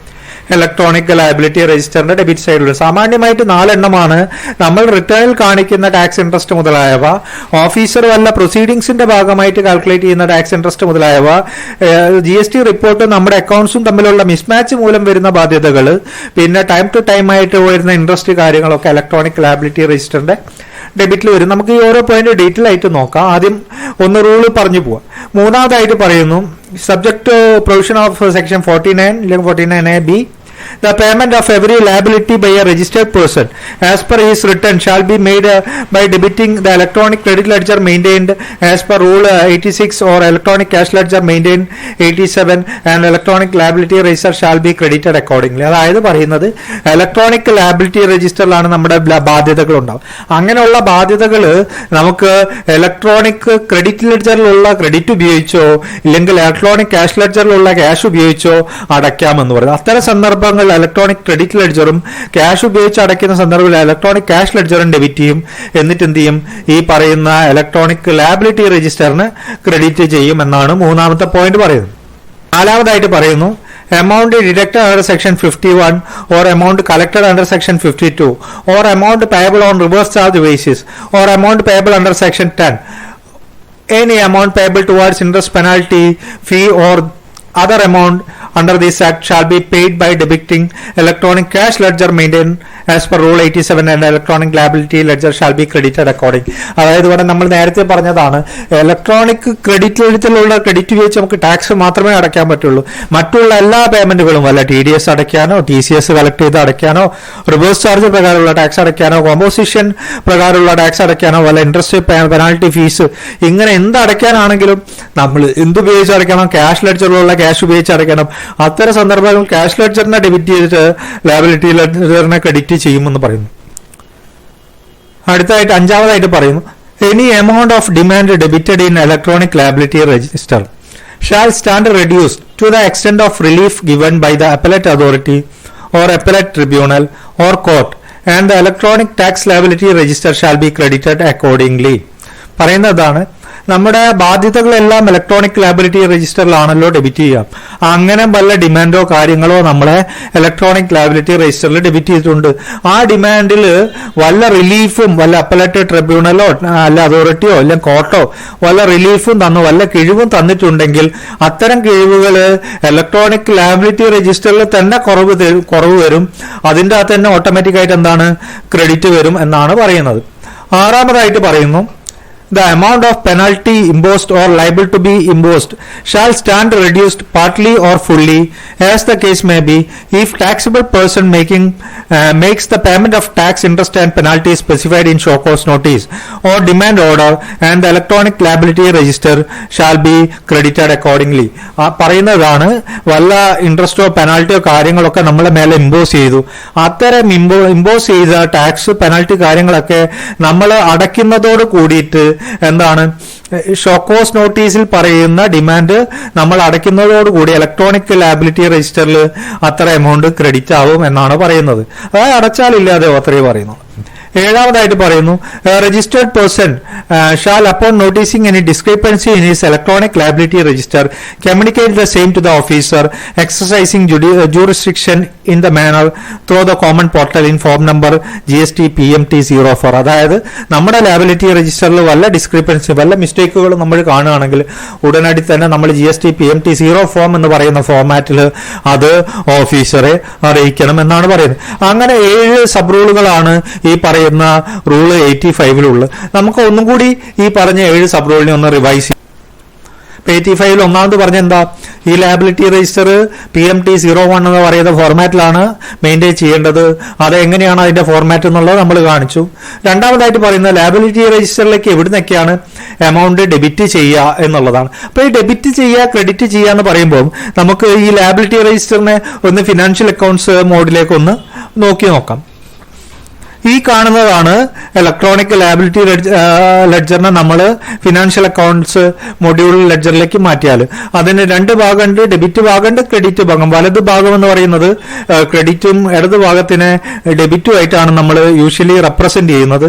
ഇലക്ട്രോണിക് ലയബിലിറ്റി രജിസ്റ്ററിന്റെ ഡെബിറ്റ് സൈഡിൽ. സാമാന്യമായിട്ട് 4 എണ്ണമാണ് നമ്മൾ റിട്ടേണിൽ കാണിക്കുന്ന ടാക്സ്, ഇൻട്രസ്റ്റ് മുതലായവ, ഓഫീസർ വല്ല പ്രൊസീഡിങ്സിന്റെ ഭാഗമായിട്ട് കാൽക്കുലേറ്റ് ചെയ്യുന്ന ടാക്സ്, ഇൻട്രസ്റ്റ് മുതലായവ, GST റിപ്പോർട്ട് നമ്മുടെ അക്കൗണ്ട്സും തമ്മിലുള്ള മിസ്മാച്ച് മൂലം വരുന്ന ബാധ്യതകൾ, പിന്നെ ടൈം ടു ടൈം ആയിട്ട് വരുന്ന ഇൻട്രസ്റ്റ് കാര്യങ്ങളൊക്കെ ഇലക്ട്രോണിക് ലയബിലിറ്റി രജിസ്റ്ററിന്റെ ഡെബിറ്റിൽ വരും. നമുക്ക് ഈ ഓരോ പോയിന്റ് ഡീറ്റെയിൽ ആയിട്ട് നോക്കാം. ആദ്യം ഒന്ന് റൂള് പറഞ്ഞു പോവാം. മൂന്നാമതായിട്ട് പറയുന്നു subject to provision of section 49 അല്ലെങ്കിൽ 49A(b), the payment of every liability by a registered person as per his return shall be made by debiting the electronic credit ledger maintained as per rule 86 or electronic cash ledger maintained 87, and electronic liability register shall be credited accordingly. അതായത് പറയുന്നത് electronic liability രജിസ്റ്ററിലാണ് നമ്മുടെ ബാധ്യതകൾ ഉണ്ടാവും. അങ്ങനെയുള്ള ബാധ്യതകൾ നമുക്ക് electronic credit ലെഡ്ജറിലുള്ള credit ഉപയോഗിച്ചോ ഇല്ലെങ്കിൽ ഇലക്ട്രോണിക് ക്യാഷ് ലെഡ്ജറിലുള്ള ക്യാഷ് ഉപയോഗിച്ചോ അടയ്ക്കാമെന്ന് പറയുന്നത്. അത്തരം സന്ദർഭങ്ങൾ ഇലക്ട്രോണിക് ക്രെഡിറ്റ് ലെഡ്ജറും ക്യാഷ് ഉപയോഗിച്ച് അടയ്ക്കുന്ന സന്ദർഭത്തിൽ ഇലക്ട്രോണിക് ക്യാഷ് ലെഡ്ജറും ഡെബിറ്റ് ചെയ്യും. എന്നിട്ട് എന്ത് ചെയ്യും? ഈ പറയുന്ന ഇലക്ട്രോണിക് ലയബിലിറ്റി രജിസ്റ്ററിന് ക്രെഡിറ്റ് ചെയ്യും എന്നാണ് മൂന്നാമത്തെ പോയിന്റ് പറയുന്നത്. നാലാമതായിട്ട് പറയുന്നു amount deducted under section 51 or amount collected under section 52 or amount payable on reverse charge basis or amount payable under section 10, any amount payable towards interest, penalty, fee or other amount under this act shall be paid by debiting electronic cash ledger maintained as per rule 87, and electronic liability ledger shall be credited according. അതായത് ഇവിടെ നമ്മൾ നേരത്തെ പറഞ്ഞതാണ് electronic credit ലെഡ്ജറിലുള്ള credit ഉപയോഗിച്ച് നമുക്ക് tax മാത്രമേ അടയ്ക്കാൻ പറ്റുള്ളൂ. മറ്റുള്ള എല്ലാ പേയ്മെന്റുകളും വല്ല TDS അടയ്ക്കാനോ TCS കളക്ട് ചെയ്ത് അടയ്ക്കാനോ റിവേഴ്സ് ചാർജ് പ്രകാരമുള്ള ടാക്സ് അടയ്ക്കാനോ കോമ്പോസിഷൻ പ്രകാരമുള്ള ടാക്സ് അടയ്ക്കാനോ വല്ല ഇൻട്രസ്റ്റ്, പെനാൽറ്റി, ഫീസ്, ഇങ്ങനെ എന്ത് അടയ്ക്കാനാണെങ്കിലും നമ്മൾ എന്തുപയോഗിച്ച് അടയ്ക്കണം? ക്യാഷ് ലെഡ്ജറിലുള്ള ക്യാഷ് ഉപയോഗിച്ച് അടയ്ക്കണം. അത്തരം സന്ദർഭങ്ങൾ ക്യാഷ് ലെഡ്ജറിനെ ഡെബിറ്റ് ചെയ്തിട്ട് ലയബിലിറ്റി ലെഡ്ജറിനെ ക്രെഡിറ്റ് ചെയ്യുമെന്ന് പറയുന്നു. അടുത്തതായിട്ട് അഞ്ചാമതായിട്ട് പറയുന്നു any amount of demand debited in electronic liability register shall stand reduce to the extent of relief given by the appellate authority or appellate tribunal or court, and the electronic tax liability register shall be credited accordingly. പറയുന്നതാണ് നമ്മുടെ ബാധ്യതകളെല്ലാം electronic liability രജിസ്റ്ററിലാണല്ലോ debit ചെയ്യാം. അങ്ങനെ വല്ല ഡിമാൻഡോ കാര്യങ്ങളോ നമ്മളെ electronic liability രജിസ്റ്ററിൽ ഡെബിറ്റ് ചെയ്തിട്ടുണ്ട്. ആ ഡിമാൻഡിൽ വല്ല റിലീഫും വല്ല അപ്പലേറ്റ് ട്രിബ്യൂണലോ അല്ല അതോറിറ്റിയോ അല്ലെങ്കിൽ കോർട്ടോ വല്ല റിലീഫും തന്നു വല്ല കിഴിവും തന്നിട്ടുണ്ടെങ്കിൽ അത്തരം കിഴിവുകൾ ഇലക്ട്രോണിക് ലയബിലിറ്റി രജിസ്റ്ററിൽ തന്നെ കുറവ് വരും. അതിൻ്റെ അകത്ത് തന്നെ ഓട്ടോമാറ്റിക് ആയിട്ട് എന്താണ് ക്രെഡിറ്റ് വരും എന്നാണ് പറയുന്നത്. ആറാമതായിട്ട് പറയുന്നു the amount of penalty imposed or liable to be imposed shall stand reduced partly or fully as the case may be if taxable person makes the payment of tax, interest and penalty specified in show cause notice or demand order, and the electronic liability register shall be credited accordingly. പറയുന്നതാണ് വല്ല ഇൻട്രസ്റ്റോ പെനാൽറ്റിയോ കാര്യങ്ങളൊക്കെ നമ്മളെ മേലെ impose ചെയ്തു, അത്തരം impose ചെയ്ത tax penalty കാര്യങ്ങളൊക്കെ നമ്മൾ അടയ്ക്കുന്നതോട് കൂടിയിട്ട് എന്താണ് ഷോക്കോസ് നോട്ടീസിൽ പറയുന്ന ഡിമാൻഡ് നമ്മൾ അടയ്ക്കുന്നതോടുകൂടി ഇലക്ട്രോണിക് ലയബിലിറ്റി രജിസ്റ്ററിൽ അത്ര എമൗണ്ട് ക്രെഡിറ്റ് ആവും എന്നാണ് പറയുന്നത്. അതായത് അടച്ചാലില്ലാതെ അത്രയും പറയുന്നു. ഏഴാമതായിട്ട് പറയുന്നു, registered person shall upon noticing any discrepancy in his electronic liability register communicate the same to the officer exercising jurisdiction in the manner through the common portal in form number GST PMT 04. അതായത് നമ്മുടെ liability രജിസ്റ്ററിൽ വല്ല discrepancy വല്ല മിസ്റ്റേക്കുകളും നമ്മൾ കാണുകയാണെങ്കിൽ ഉടനടി തന്നെ നമ്മൾ GST PMT 0 ഫോം എന്ന് പറയുന്ന ഫോമാറ്റിൽ അത് ഓഫീസറെ അറിയിക്കണം എന്നാണ് പറയുന്നത്. അങ്ങനെ 7 സബ് റൂളുകളാണ് ഈ പറയുന്ന റൂള് 85-ലുള്ള. നമുക്ക് ഒന്നും കൂടി ഈ പറഞ്ഞ 7 സബ് റൂളിനെ ഒന്ന് റിവൈസ് ചെയ്യാം. 85-ൽ ഒന്നാമത് പറഞ്ഞ എന്താ, ഈ ലയബിലിറ്റി രജിസ്റ്റർ PMT 01 എന്ന് പറയുന്ന ഫോർമാറ്റിലാണ് മെയിൻറ്റെയിൻ ചെയ്യേണ്ടത്. അത് എങ്ങനെയാണ് അതിന്റെ ഫോർമാറ്റ് എന്നുള്ളത് നമ്മൾ കാണിച്ചു. രണ്ടാമതായിട്ട് പറയുന്നത് ലയബിലിറ്റി രജിസ്റ്ററിലേക്ക് എവിടുന്നൊക്കെയാണ് എമൗണ്ട് ഡെബിറ്റ് ചെയ്യുക എന്നുള്ളതാണ്. അപ്പോൾ ഈ ഡെബിറ്റ് ചെയ്യുക ക്രെഡിറ്റ് ചെയ്യുക എന്ന് പറയുമ്പോൾ നമുക്ക് ഈ ലയബിലിറ്റി രജിസ്റ്ററിനെ ഒന്ന് ഫിനാൻഷ്യൽ അക്കൗണ്ട്സ് മോഡിലേക്ക് ഒന്ന് നോക്കാം. ഈ കാണുന്നതാണ് ഇലക്ട്രോണിക് ലയബിലിറ്റി ലെഡ്ജറിനെ നമ്മൾ ഫിനാൻഷ്യൽ അക്കൗണ്ട്സ് മൊഡ്യൂൾ ലെഡ്ജറിലേക്ക് മാറ്റിയാൽ അതിന് 2 ഭാഗമുണ്ട്, ഡെബിറ്റ് ഭാഗമുണ്ട്, ക്രെഡിറ്റ് ഭാഗം. വലത് ഭാഗം എന്ന് പറയുന്നത് ക്രെഡിറ്റും ഇടത് ഭാഗത്തിനെ ഡെബിറ്റും ആയിട്ടാണ് നമ്മൾ യൂഷ്വലി റെപ്രസെന്റ് ചെയ്യുന്നത്.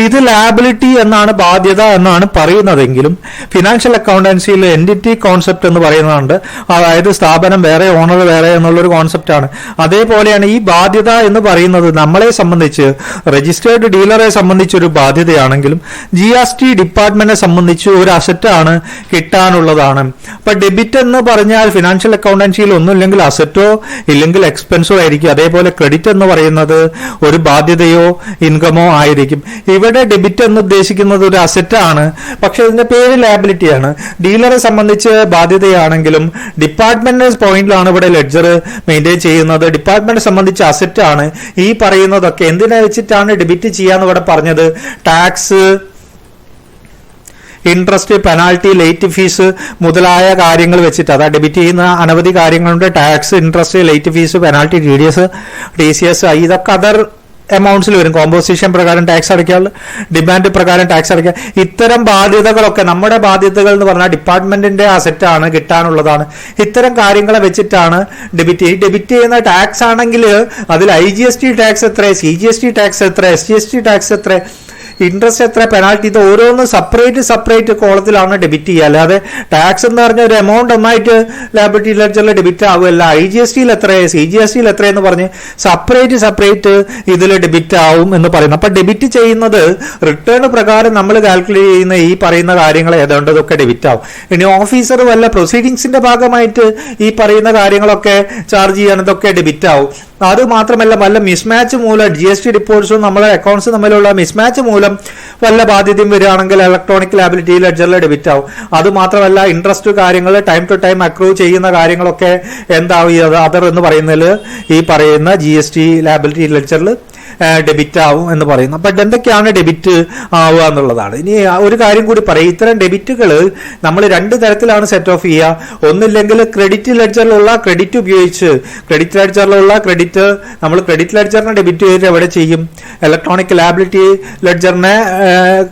ഇത് ലയബിലിറ്റി എന്നാണ്, ബാധ്യത എന്നാണ് പറയുന്നതെങ്കിലും ഫിനാൻഷ്യൽ അക്കൗണ്ടൻസിയിൽ എൻറ്റിറ്റി കോൺസെപ്റ്റ് എന്ന് പറയുന്നുണ്ട്. അതായത് സ്ഥാപനം വേറെ ഓണർ വേറെ എന്നുള്ളൊരു കോൺസെപ്റ്റാണ്. അതേപോലെയാണ് ഈ ബാധ്യത എന്ന് പറയുന്നത് നമ്മളെ സംബന്ധിച്ച് രജിസ്റ്റേർഡ് ഡീലറെ സംബന്ധിച്ച് ഒരു ബാധ്യതയാണെങ്കിലും GST ഡിപ്പാർട്ട്മെന്റിനെ സംബന്ധിച്ച് ഒരു അസറ്റാണ്, കിട്ടാനുള്ളതാണ്. അപ്പൊ ഡെബിറ്റ് എന്ന് പറഞ്ഞാൽ ഫിനാൻഷ്യൽ അക്കൗണ്ടൻസിയിൽ ഒന്നുമില്ലെങ്കിൽ അസറ്റോ ഇല്ലെങ്കിൽ എക്സ്പെൻസോ ആയിരിക്കും. അതേപോലെ ക്രെഡിറ്റ് എന്ന് പറയുന്നത് ഒരു ബാധ്യതയോ ഇൻകമോ ആയിരിക്കും. ഇവിടെ ഡെബിറ്റ് എന്ന് ഉദ്ദേശിക്കുന്നത് ഒരു അസറ്റാണ്, പക്ഷെ ഇതിന്റെ പേര് ലയബിലിറ്റിയാണ്. ഡീലറെ സംബന്ധിച്ച് ബാധ്യതയാണെങ്കിലും ഡിപ്പാർട്ട്മെന്റ് പോയിന്റിലാണ് ഇവിടെ ലെഡ്ജർ മെയിൻറ്റെയിൻ ചെയ്യുന്നത്. ഡിപ്പാർട്ട്മെന്റിനെ സംബന്ധിച്ച് അസറ്റാണ്. ഈ പറയുന്നതൊക്കെ എന്തിനെ വെച്ചിട്ടാണ് ഡെബിറ്റ് ചെയ്യാന്ന് ഇവിടെ പറഞ്ഞത്? Tax, interest, penalty, late fees മുതലായ കാര്യങ്ങൾ വെച്ചിട്ട്. അതായത് ഡെബിറ്റ് ചെയ്യുന്ന അനവധി കാര്യങ്ങളുണ്ട്. Tax, interest, late fees, penalty, TCS ഇതൊക്കെ അതർ എമൗണ്ട്സിൽ വരും. കോമ്പോസിഷൻ പ്രകാരം ടാക്സ് അടയ്ക്കുക, ഡിമാൻഡ് പ്രകാരം ടാക്സ് അടയ്ക്കുക. ഇത്തരം ബാധ്യതകളൊക്കെ നമ്മുടെ ബാധ്യതകൾ എന്ന് പറഞ്ഞാൽ ഡിപ്പാർട്ട്മെന്റിന്റെ അസറ്റാണ്, കിട്ടാനുള്ളതാണ്. ഇത്തരം കാര്യങ്ങളെ വെച്ചിട്ടാണ് ഡെബിറ്റ് ചെയ്യുന്ന ടാക്സ് ആണെങ്കിൽ അതിൽ IGST ടാക്സ് എത്ര, CGST ടാക്സ് എത്ര, SGST ടാക്സ് എത്ര, ഇൻട്രസ്റ്റ് എത്ര, പെനാൽറ്റി, ഇത് ഓരോന്ന് സെപ്പറേറ്റ് കോളത്തിലാണ് ഡെബിറ്റ് ചെയ്യുക. അല്ലാതെ ടാക്സ് എന്ന് പറഞ്ഞ ഒരു എമൗണ്ട് ഒന്നായിട്ട് ലയബിലിറ്റി ലെഡ്ജറിൽ ഡെബിറ്റ് ആവുമല്ല. IGSTയിൽ എത്ര, CGSTയിൽ എത്ര എന്ന് പറഞ്ഞ് സെപ്പറേറ്റ് ഇതിൽ ഡെബിറ്റ് ആവും എന്ന് പറയുന്നു. അപ്പൊ ഡെബിറ്റ് ചെയ്യുന്നത് റിട്ടേൺ പ്രകാരം നമ്മൾ കാൽക്കുലേറ്റ് ചെയ്യുന്ന ഈ പറയുന്ന കാര്യങ്ങൾ ഏതാണ്ട് ഇതൊക്കെ ഡെബിറ്റ് ആവും. ഇനി ഓഫീസർ വല്ല പ്രൊസീഡിങ്സിന്റെ ഭാഗമായിട്ട് ഈ പറയുന്ന കാര്യങ്ങളൊക്കെ ചാർജ് ചെയ്യാനതൊക്കെ ഡെബിറ്റ് ആവും. അത് മാത്രമല്ല വല്ല മിസ്മാച്ച് മൂലം GST റിപ്പോർട്ട്സും നമ്മളെ അക്കൗണ്ട്സ് തമ്മിലുള്ള മിസ്മാച്ച് മൂലം വല്ല ബാധ്യതയും വരികയാണെങ്കിൽ ഇലക്ട്രോണിക് ലയബിലിറ്റി ലെഡ്ജറിൽ ഡെബിറ്റ് ആവും. അത് മാത്രമല്ല ഇൻട്രസ്റ്റ് കാര്യങ്ങൾ ടൈം ടു ടൈം അക്രൂ ചെയ്യുന്ന കാര്യങ്ങളൊക്കെ എന്താവും അതർ എന്ന് പറയുന്നതിൽ ഈ പറയുന്ന GST ലയബിലിറ്റി ലെഡ്ജറിൽ ഡെബിറ്റ് ആവും എന്ന് പറയുന്നു. അപ്പൊ എന്തൊക്കെയാണ് ഡെബിറ്റ് ആവുക എന്നുള്ളതാണ്. ഇനി ഒരു കാര്യം കൂടി പറയും, ഇത്തരം ഡെബിറ്റുകൾ നമ്മൾ 2 തരത്തിലാണ് സെറ്റ് ഓഫ് ചെയ്യുക. ഒന്നില്ലെങ്കിൽ ക്രെഡിറ്റ് ലെഡ്ജറിലുള്ള ക്രെഡിറ്റ് ഉപയോഗിച്ച് നമ്മൾ ക്രെഡിറ്റ് ലെഡ്ജറിനെ ഡെബിറ്റ് ചെയ്തിട്ട് എവിടെ ചെയ്യും? ഇലക്ട്രോണിക് ലയബിലിറ്റി ലെഡ്ജറിനെ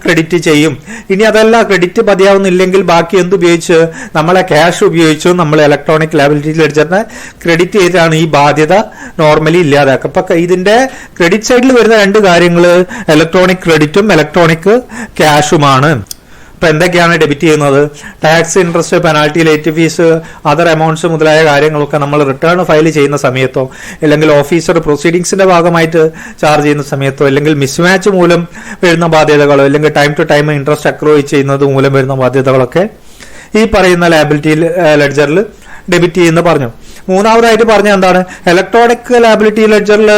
ക്രെഡിറ്റ് ചെയ്യും. ഇനി അതല്ല ക്രെഡിറ്റ് മതിയാവുന്നില്ലെങ്കിൽ ബാക്കി എന്തുപയോഗിച്ച് നമ്മളെ ക്യാഷ് ഉപയോഗിച്ചും നമ്മൾ ഇലക്ട്രോണിക് ലയബിലിറ്റി ലെഡ്ജറിനെ ക്രെഡിറ്റ് ചെയ്തിട്ടാണ് ഈ ബാധ്യത നോർമലി ഇല്ലാതാക്കുക. അപ്പൊ ഇതിന്റെ ക്രെഡിറ്റ് സൈഡിൽ വരുന്ന 2 കാര്യങ്ങൾ ഇലക്ട്രോണിക് ക്രെഡിറ്റും ഇലക്ട്രോണിക് ക്യാഷുമാണ്. ഇപ്പൊ എന്തൊക്കെയാണ് ഡെബിറ്റ് ചെയ്യുന്നത്? Tax, interest, penalty, late fees, other amounts മുതലായ കാര്യങ്ങളൊക്കെ നമ്മൾ റിട്ടേൺ ഫയൽ ചെയ്യുന്ന സമയത്തോ അല്ലെങ്കിൽ ഓഫീസർ പ്രൊസീഡിങ്സിന്റെ ഭാഗമായിട്ട് ചാർജ് ചെയ്യുന്ന സമയത്തോ അല്ലെങ്കിൽ മിസ്മാച്ച് മൂലം വരുന്ന ബാധ്യതകളോ അല്ലെങ്കിൽ time to time interest accrue ചെയ്യുന്നത് മൂലം വരുന്ന ബാധ്യതകളൊക്കെ ഈ പറയുന്ന ലയബിലിറ്റി ലെഡ്ജറിൽ ഡെബിറ്റ് ചെയ്യുന്ന പറഞ്ഞു. മൂന്നാമതായിട്ട് പറഞ്ഞ എന്താണ്, ഇലക്ട്രോണിക് ലയബിലിറ്റി ലെഡ്ജറിൽ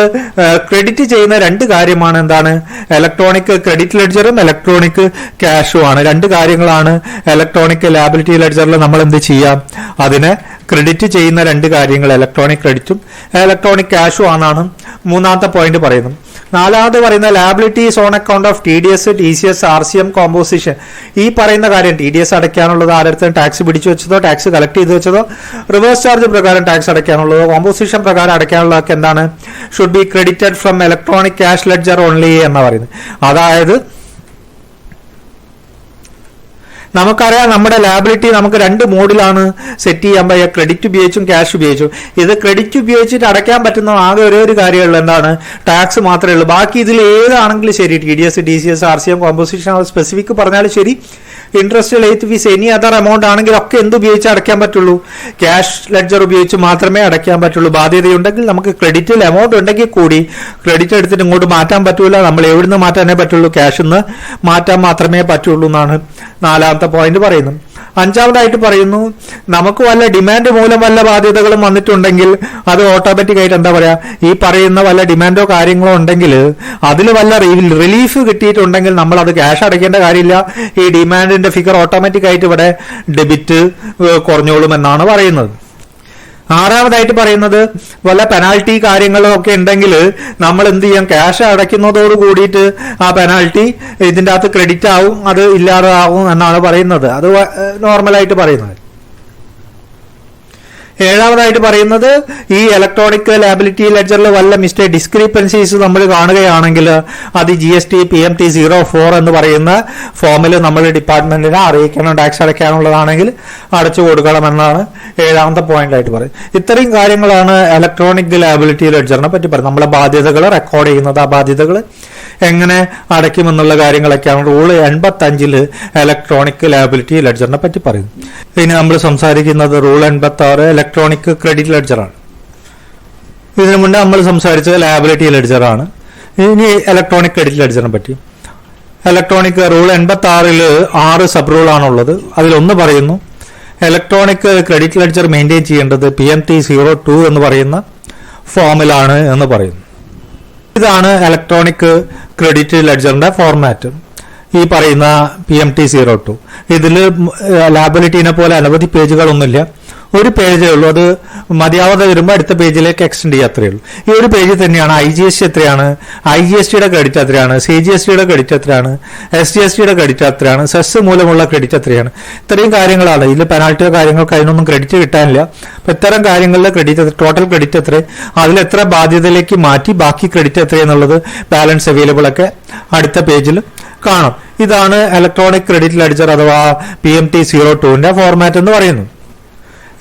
ക്രെഡിറ്റ് ചെയ്യുന്ന രണ്ട് കാര്യമാണ് എന്താണ്, ഇലക്ട്രോണിക് ക്രെഡിറ്റ് ലെഡ്ജറും ഇലക്ട്രോണിക് ക്യാഷും ആണ്. രണ്ട് കാര്യങ്ങളാണ് ഇലക്ട്രോണിക് ലയബിലിറ്റി ലെഡ്ജറിൽ നമ്മൾ എന്ത് ചെയ്യാം, അതിനെ ക്രെഡിറ്റ് ചെയ്യുന്ന രണ്ട് കാര്യങ്ങൾ ഇലക്ട്രോണിക് ക്രെഡിറ്റും ഇലക്ട്രോണിക് ക്യാഷും ആണെന്നാണ് മൂന്നാമത്തെ പോയിന്റ് പറയുന്നത്. നാലാമത് പറയുന്ന liabilities on account of TDS, TCS, RCM composition. ഈ പറയുന്ന കാര്യം TDS അടയ്ക്കാനുള്ളത് ആരുടെ ടാക്സ് പിടിച്ചു വെച്ചതോ ടാക്സ് കളക്ട് ചെയ്ത് വെച്ചതോ, റിവേഴ്സ് ചാർജ് പ്രകാരം ടാക്സ് അടയ്ക്കാനുള്ളതോ, കോമ്പോസിഷൻ പ്രകാരം അടയ്ക്കാനുള്ളതൊക്കെ എന്താണ്, should be credited from electronic cash ledger only എന്ന് പറയുന്നത്. അതായത് നമുക്കറിയാം നമ്മുടെ ലാബിലിറ്റി നമുക്ക് രണ്ട് മോഡിലാണ് സെറ്റ് ചെയ്യാൻ പറ്റുക, ക്രെഡിറ്റ് ഉപയോഗിച്ചും ക്യാഷ് ഉപയോഗിച്ചും. ഇത് ക്രെഡിറ്റ് ഉപയോഗിച്ചിട്ട് അടയ്ക്കാൻ പറ്റുന്ന ആകെ ഒരു കാര്യമുള്ളൂ, എന്താണ്, ടാക്സ് മാത്രമേ ഉള്ളൂ. ബാക്കി ഇതിൽ ഏതാണെങ്കിലും ശരി, TDS, TCS, RCM composition specific പറഞ്ഞാലും ശരി, interest, late fees, any other amount ആണെങ്കിൽ ഒക്കെ എന്ത് ഉപയോഗിച്ച് അടയ്ക്കാൻ പറ്റുള്ളൂ, ക്യാഷ് ലെഡ്ജർ ഉപയോഗിച്ച് മാത്രമേ അടയ്ക്കാൻ പറ്റുള്ളൂ. ബാധ്യതയുണ്ടെങ്കിൽ നമുക്ക് ക്രെഡിറ്റിൽ എമൗണ്ട് ഉണ്ടെങ്കിൽ കൂടി ക്രെഡിറ്റ് എടുത്തിട്ട് ഇങ്ങോട്ട് മാറ്റാൻ പറ്റൂല, നമ്മൾ എവിടുന്ന് മാറ്റാനേ പറ്റുള്ളൂ, ക്യാഷിൽ നിന്ന് മാറ്റാൻ മാത്രമേ പറ്റുള്ളൂ എന്നാണ് നാലാമത്തെ പോയിന്റ് പറയുന്നത്. അഞ്ചാമതായിട്ട് പറയുന്നു, നമുക്ക് വല്ല ഡിമാൻഡ് മൂലം വല്ല ബാധ്യതകളും വന്നിട്ടുണ്ടെങ്കിൽ അത് ഓട്ടോമാറ്റിക് ആയിട്ട് എന്താ പറയാ, ഈ പറയുന്ന വല്ല ഡിമാൻഡോ കാര്യങ്ങളോ ഉണ്ടെങ്കിൽ അതിൽ വല്ല റിലീഫ് കിട്ടിയിട്ടുണ്ടെങ്കിൽ നമ്മൾ അത് ക്യാഷ് അടയ്ക്കേണ്ട കാര്യമില്ല, ഈ ഡിമാൻഡിന്റെ ഫിഗർ ഓട്ടോമാറ്റിക് ആയിട്ട് ഇവിടെ ഡെബിറ്റ് കുറഞ്ഞോളും എന്നാണ് പറയുന്നത്. ആറാമതായിട്ട് പറയുന്നത്, വല്ല പെനാൽറ്റി കാര്യങ്ങളും ഒക്കെ ഉണ്ടെങ്കിൽ നമ്മൾ എന്ത് ചെയ്യാം, ക്യാഷ് അടയ്ക്കുന്നതോട് കൂടിയിട്ട് ആ പെനാൽറ്റി ഇതിൻ്റെ അകത്ത് ക്രെഡിറ്റ് ആവും, അത് ഇല്ലാതാവും എന്നാണ് പറയുന്നത്. അത് നോർമലായിട്ട് പറയുന്നത്. ഏഴാമതായിട്ട് പറയുന്നത്, ഈ ഇലക്ട്രോണിക് ലയബിലിറ്റി ലെഡ്ജറിൽ വല്ല ഡിസ്ക്രിപ്പൻസീസ് നമ്മൾ കാണുകയാണെങ്കിൽ അത് GST PMT 04 എന്ന് പറയുന്ന ഫോമിൽ നമ്മൾ ഡിപ്പാർട്ട്മെന്റിനെ അറിയിക്കണം, ടാക്സ് അടയ്ക്കാനുള്ളതാണെങ്കിൽ അടച്ചു കൊടുക്കണമെന്നാണ് ഏഴാമത്തെ പോയിന്റ് ആയിട്ട് പറയുന്നത്. ഇത്രയും കാര്യങ്ങളാണ് ഇലക്ട്രോണിക് ലയബിലിറ്റി ലെഡ്ജറിനെ പറ്റി പറയുന്നത്. നമ്മളെ ബാധ്യതകൾ റെക്കോർഡ് ചെയ്യുന്നത്, ആ ബാധ്യതകൾ എങ്ങനെ അടയ്ക്കുമെന്നുള്ള കാര്യങ്ങളൊക്കെയാണ് റൂൾ 85 ഇലക്ട്രോണിക് ലയബിലിറ്റി ലെഡ്ജറിനെ പറ്റി പറയുന്നത്. ഇനി നമ്മൾ സംസാരിക്കുന്നത് റൂൾ 86 ഇലക്ട്രോണിക് ക്രെഡിറ്റ് ലെഡ്ജറാണ്. ഇതിനു മുന്നേ നമ്മൾ സംസാരിച്ചത് ലയബിലിറ്റി ലെഡ്ജറാണ്. ഇനി ഇലക്ട്രോണിക് ക്രെഡിറ്റ് ലെഡ്ജറിനെ പറ്റി. ഇലക്ട്രോണിക് റൂൾ 86 6 സബ് റൂളാണുള്ളത്. അതിലൊന്ന് പറയുന്നു, ഇലക്ട്രോണിക് ക്രെഡിറ്റ് ലെഡ്ജർ മെയിൻറ്റെയിൻ ചെയ്യേണ്ടത് PMT 02 എന്ന് പറയുന്ന ഫോമിലാണ് എന്ന് പറയുന്നു. ഇതാണ് ഇലക്ട്രോണിക് ക്രെഡിറ്റ് ലെഡ്ജറിന്റെ ഫോർമാറ്റ്, ഈ പറയുന്ന PMT 02. ഇതിൽ ലാബിലിറ്റിനെ പോലെ അനവധി പേജുകളൊന്നുമില്ല, ഒരു പേജേ ഉള്ളൂ. അത് മതിയാവാതെ വരുമ്പോൾ അടുത്ത പേജിലേക്ക് എക്സ്റ്റെൻഡ് ചെയ്യുക, അത്രയേ ഉള്ളൂ. ഈ ഒരു പേജിൽ തന്നെയാണ് IGST എത്രയാണ്, IGSTയുടെ ക്രെഡിറ്റ് എത്രയാണ്, CGSTയുടെ ക്രെഡിറ്റ് എത്രയാണ്, SGSTയുടെ ക്രെഡിറ്റ് എത്രയാണ്, സെസ് മൂലമുള്ള ക്രെഡിറ്റ് എത്രയാണ്, ഇത്രയും കാര്യങ്ങളാണ്. ഇതിൽ പെനാൽറ്റിയോ കാര്യങ്ങൾക്ക് അതിനൊന്നും ക്രെഡിറ്റ് കിട്ടാനില്ല. അപ്പം ഇത്തരം കാര്യങ്ങളിലെ ക്രെഡിറ്റ്, ടോട്ടൽ ക്രെഡിറ്റ് എത്ര, അതിലെത്ര ബാധ്യതയിലേക്ക് മാറ്റി ബാക്കി ക്രെഡിറ്റ് എത്രയെന്നുള്ളത് ബാലൻസ് അവൈലബിൾ ഒക്കെ അടുത്ത പേജിൽ കാണാം. ഇതാണ് ഇലക്ട്രോണിക് ക്രെഡിറ്റ് ലെഡ്ജർ അഥവാ PMT 02ന്റെ ഫോർമാറ്റ് എന്ന് പറയുന്നു.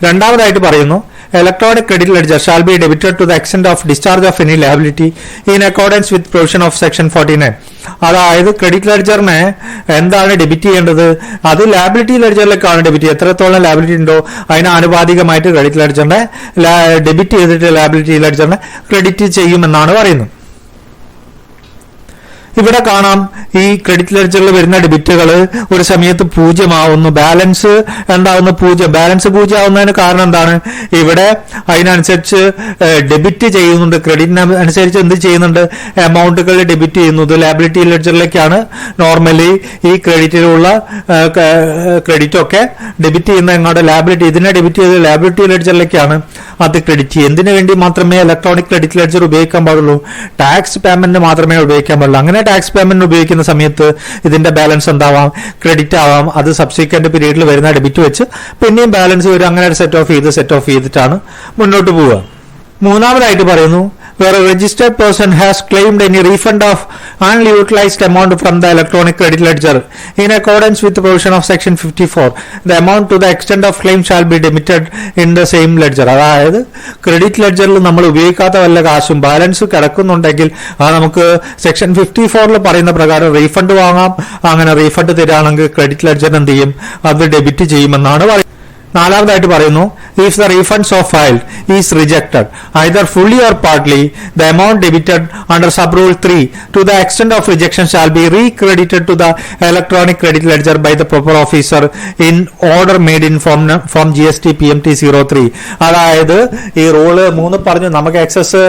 രണ്ടാമതായിട്ട് പറയുന്നു, electronic credit ledger shall be debited to the extent of discharge of any liability in accordance with provision of section 49. അതായത് ക്രെഡിറ്റ് ലെഡ്ജറിനെ എന്താണ് ഡെബിറ്റ് ചെയ്യേണ്ടത്, അത് ലയബിലിറ്റി ലെഡ്ജറിലേക്കാണ് ഡെബിറ്റ് ചെയ്യുക. എത്രത്തോളം ലയബിലിറ്റി ഉണ്ടോ അതിന് ആനുപാതികമായിട്ട് ക്രെഡിറ്റ് ലെഡ്ജറിനെ ഡെബിറ്റ് ചെയ്തിട്ട് ലയബിലിറ്റി ലെഡ്ജറിനെ ക്രെഡിറ്റ് ചെയ്യുമെന്നാണ് പറയുന്നത്. ഇവിടെ കാണാം, ഈ ക്രെഡിറ്റ് ലെഡ്ജറിൽ വരുന്ന ഡെബിറ്റുകൾ ഒരു സമയത്ത് 0 ആവുന്നു, ബാലൻസ് എന്താവുന്നു 0. ബാലൻസ് 0 ആവുന്നതിന് കാരണം എന്താണ്, ഇവിടെ അതിനനുസരിച്ച് ഡെബിറ്റ് ചെയ്യുന്നുണ്ട്, ക്രെഡിറ്റിന് അനുസരിച്ച് എന്ത് ചെയ്യുന്നുണ്ട്, എമൗണ്ടുകൾ ഡെബിറ്റ് ചെയ്യുന്നത് ലയബിലിറ്റി ലെഡ്ജറിലേക്കാണ്. നോർമലി ഈ ക്രെഡിറ്റിലുള്ള ക്രെഡിറ്റൊക്കെ ഡെബിറ്റ് ചെയ്യുന്ന എങ്ങോട്ട്, ലാബിലിറ്റി, ഇതിനെ ഡെബിറ്റ് ചെയ്ത് ലയബിലിറ്റി ലെഡ്ജറിലേക്കാണ് അത് ക്രെഡിറ്റ് ചെയ്യും. എന്തിനു വേണ്ടി മാത്രമേ ഇലക്ട്രോണിക് ക്രെഡിറ്റ് ലെഡ്ജർ ഉപയോഗിക്കാൻ പാടുള്ളൂ, ടാക്സ് പേയ്മെന്റ് മാത്രമേ ഉപയോഗിക്കാൻ പാടുള്ളൂ. അങ്ങനെ ടാക്സ് പേയ്മെന്റ് ഉപയോഗിക്കുന്ന സമയത്ത് ഇതിന്റെ ബാലൻസ് എന്താവാം, ക്രെഡിറ്റ് ആവാം. അത് സബ്സിക്വന്റ് പീരീഡിൽ വരുന്ന ഡെബിറ്റ് വെച്ച് പിന്നെയും ബാലൻസ് വരും. അങ്ങനെ സെറ്റ് ഓഫ് ചെയ്തിട്ടാണ് മുന്നോട്ട് പോവുക. മൂന്നാമതായിട്ട് പറയുന്നു, where a registered person has claimed any refund of unutilized amount from the electronic credit ledger in accordance with the provision of section 54, the amount to the extent of claim shall be debited in the same ledger. അതായത് credit ലെഡ്ജറിൽ നമ്മൾ ഉപയോഗിക്കാത്ത വല്ല കാശും balance കിടക്കുന്നുണ്ടെങ്കിൽ അത് നമുക്ക് section 54 പറയുന്ന പ്രകാരം refund വാങ്ങാം. അങ്ങനെ റീഫണ്ട് തരാണെങ്കിൽ ക്രെഡിറ്റ് ലെഡ്ജർ എന്ത് ചെയ്യും, അത് ഡെബിറ്റ് ചെയ്യുമെന്നാണ് പറയുന്നത്. നാലാമതായിട്ട് പറയുന്നു, if the refunds of file is rejected either fully or partly, the amount debited under sub rule 3 to the extent of rejection shall be recredited to the electronic credit ledger by the proper officer in order made in form GST PMT 03. അതായത് ഈ rule 3 പറഞ്ഞു നമുക്ക് excess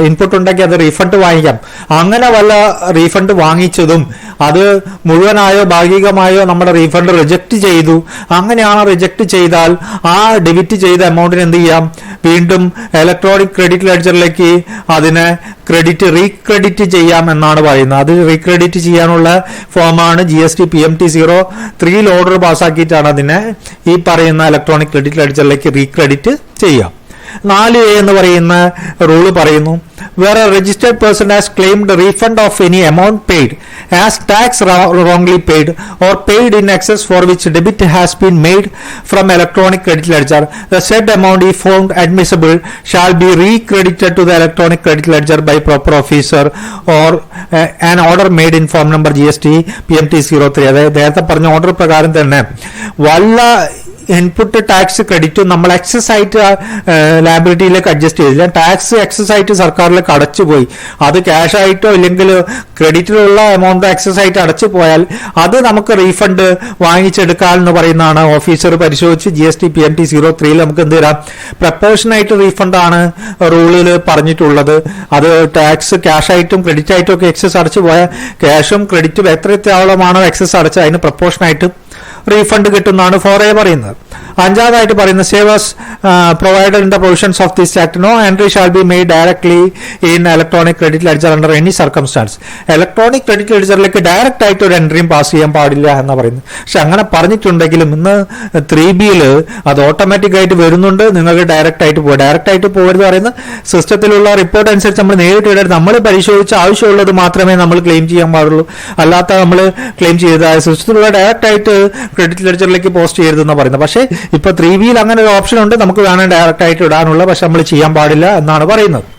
input ഉണ്ടെങ്കിൽ അത് refund വാങ്ങിക്കാം. അങ്ങനെ വല്ല refund വാങ്ങിച്ചതും അത് മുഴുവനായോ ഭാഗികമായോ നമ്മുടെ റീഫണ്ട് റിജക്ട് ചെയ്തു, അങ്ങനെയാണ് റിജക്ട് ചെയ്താൽ ആ ഡെബിറ്റ് ചെയ്ത എമൗണ്ടിന് എന്ത് ചെയ്യാം, വീണ്ടും ഇലക്ട്രോണിക് ക്രെഡിറ്റ് ലെഡ്ജറിലേക്ക് അതിനെ റീക്രെഡിറ്റ് ചെയ്യാം എന്നാണ് പറയുന്നത്. അത് റീക്രെഡിറ്റ് ചെയ്യാനുള്ള ഫോമാണ് GST PMT 03 ഓർഡർ പാസ്സാക്കിയിട്ടാണ് അതിനെ ഈ പറയുന്ന ഇലക്ട്രോണിക് ക്രെഡിറ്റ് ലെഡ്ജറിലേക്ക് റീക്രെഡിറ്റ് ചെയ്യാം. 4A എന്ന് പറയുന്ന റൂള് പറയുന്നു, where a registered person has claimed a refund of any amount paid as tax wrongly paid or paid in excess for which debit has been made from electronic credit ledger, the said amount if found admissible shall be recredited to the electronic credit ledger by proper officer or an order made in form number GST PMT 03. അതായത് നേരത്തെ പറഞ്ഞ order പ്രകാരം തന്നെ വല്ല input tax ക്രെഡിറ്റും നമ്മൾ excess ആയിട്ട് ലയബിലിറ്റിയിലേക്ക് adjust ചെയ്തില്ല, tax excess ആയിട്ട് സർക്കാരിലേക്ക് അടച്ചുപോയി, അത് ക്യാഷ് ആയിട്ടോ ഇല്ലെങ്കിൽ ക്രെഡിറ്റിലുള്ള എമൗണ്ട് എക്സസ് ആയിട്ട് അടച്ചു പോയാൽ അത് നമുക്ക് റീഫണ്ട് വാങ്ങിച്ചെടുക്കാം എന്ന് പറയുന്നതാണ് ഓഫീസർ പരിശോധിച്ച് GST PMT 03 നമുക്ക് എന്ത് തരാം, പ്രപ്പോർഷനായിട്ട് റീഫണ്ട് ആണ് റൂളിൽ പറഞ്ഞിട്ടുള്ളത്. അത് ടാക്സ് ക്യാഷ് ആയിട്ടും ക്രെഡിറ്റ് ആയിട്ടും ഒക്കെ എക്സസ് അടച്ചു പോയാൽ ക്യാഷും ക്രെഡിറ്റും എത്രത്തോളമാണോ എക്സസ് അടച്ചത് അതിന് പ്രപ്പോർഷനായിട്ട് റീഫണ്ട് കിട്ടുന്നതാണ് 4A പറയുന്നത്. 5ാമതായിട്ട് പറയുന്നത്, സേവേഴ്സ് provided in the provisions of this act no entry shall be made directly in electronic credit ledger under any circumstance. ഇലക്ട്രോണിക് ക്രെഡിറ്റ് ലെഡ്ജറിലേക്ക് ഡയറക്റ്റ് ആയിട്ട് ഒരു എൻട്രിയും പാസ് ചെയ്യാൻ പാടില്ല എന്ന് പറയുന്നത്. പക്ഷെ അങ്ങനെ പറഞ്ഞിട്ടുണ്ടെങ്കിലും ഇന്ന് 3Bയിൽ അത് ഓട്ടോമാറ്റിക് ആയിട്ട് വരുന്നുണ്ട്, നിങ്ങൾക്ക് ഡയറക്റ്റ് ആയിട്ട് പോകും. ഡയറക്റ്റ് ആയിട്ട് പോകരുത് പറയുന്ന സിസ്റ്റത്തിലുള്ള റിപ്പോർട്ട് അനുസരിച്ച് നമ്മൾ നേരിട്ട് ഇടരുത്, നമ്മൾ പരിശോധിച്ച് ആവശ്യമുള്ളത് മാത്രമേ നമ്മൾ ക്ലെയിം ചെയ്യാൻ പാടുള്ളൂ, അല്ലാത്ത നമ്മൾ ക്ലെയിം ചെയ്ത സിസ്റ്റത്തിലുള്ള ഡയറക്റ്റ് ആയിട്ട് ക്രെഡിറ്റ് ലെഡ്ജറിലേക്ക് പോസ്റ്റ് ചെയ്യരുതെന്ന് പറയുന്നത്. പക്ഷേ ഇപ്പൊ 3Bയിൽ അങ്ങനെ ഒരു ഓപ്ഷൻ ഉണ്ട്, നമുക്ക് വേണം ഡയറക്റ്റ് ആയിട്ട് ഇടാനുള്ള, പക്ഷെ നമ്മൾ ചെയ്യാൻ പാടില്ല എന്നാണ് പറയുന്നത്.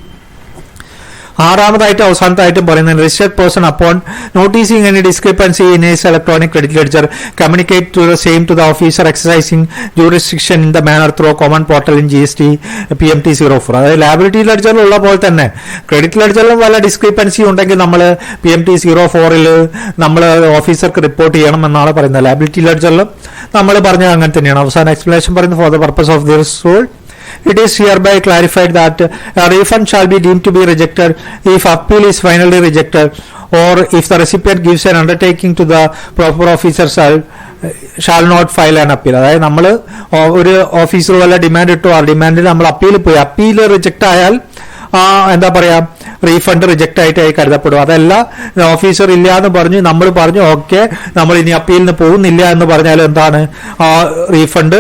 6ാമതായിട്ട് അവസാനത്തായിട്ടും പറയുന്നത്, registered person upon noticing any discrepancy in his electronic credit ledger communicate to the same to the officer exercising jurisdiction in the manner through common portal in GST PMT 04. അതായത് ലയബിലിറ്റി ലെഡ്ജറിലുള്ള പോലെ തന്നെ ക്രെഡിറ്റ് ലെഡ്ജറിലും വല്ല discrepancy ഉണ്ടെങ്കിൽ നമ്മൾ PMT 04 നമ്മൾ ഓഫീസർക്ക് report ചെയ്യണം എന്നാണ് പറയുന്നത്. ലയബിലിറ്റി ലെഡ്ജറിലും നമ്മൾ പറഞ്ഞത് അങ്ങനെ തന്നെയാണ്. അവസാന എക്സ്പ്ലനേഷൻ പറയുന്നത്, for the purpose of this rule it is hereby clarified that a refund shall be deemed to be rejected if appeal is finally rejected or if the recipient gives an undertaking to the proper officer shall not file an appeal. അതായത് നമ്മൾ ഒരു officer വല്ല demand ഇട്ടു, ആ ഡിമാൻഡിൽ നമ്മൾ appeal പോയി, appeal reject ആയാൽ എന്താ പറയാ, റീഫണ്ട് റിജക്റ്റ് ആയിട്ട് കരുതപ്പെടും. അതല്ല ഓഫീസർ ഇല്ല എന്ന് പറഞ്ഞു, നമ്മൾ പറഞ്ഞു ഓക്കെ നമ്മൾ ഇനി അപ്പീലിന് പോകുന്നില്ല എന്ന് പറഞ്ഞാൽ എന്താണ്, ആ റീഫണ്ട്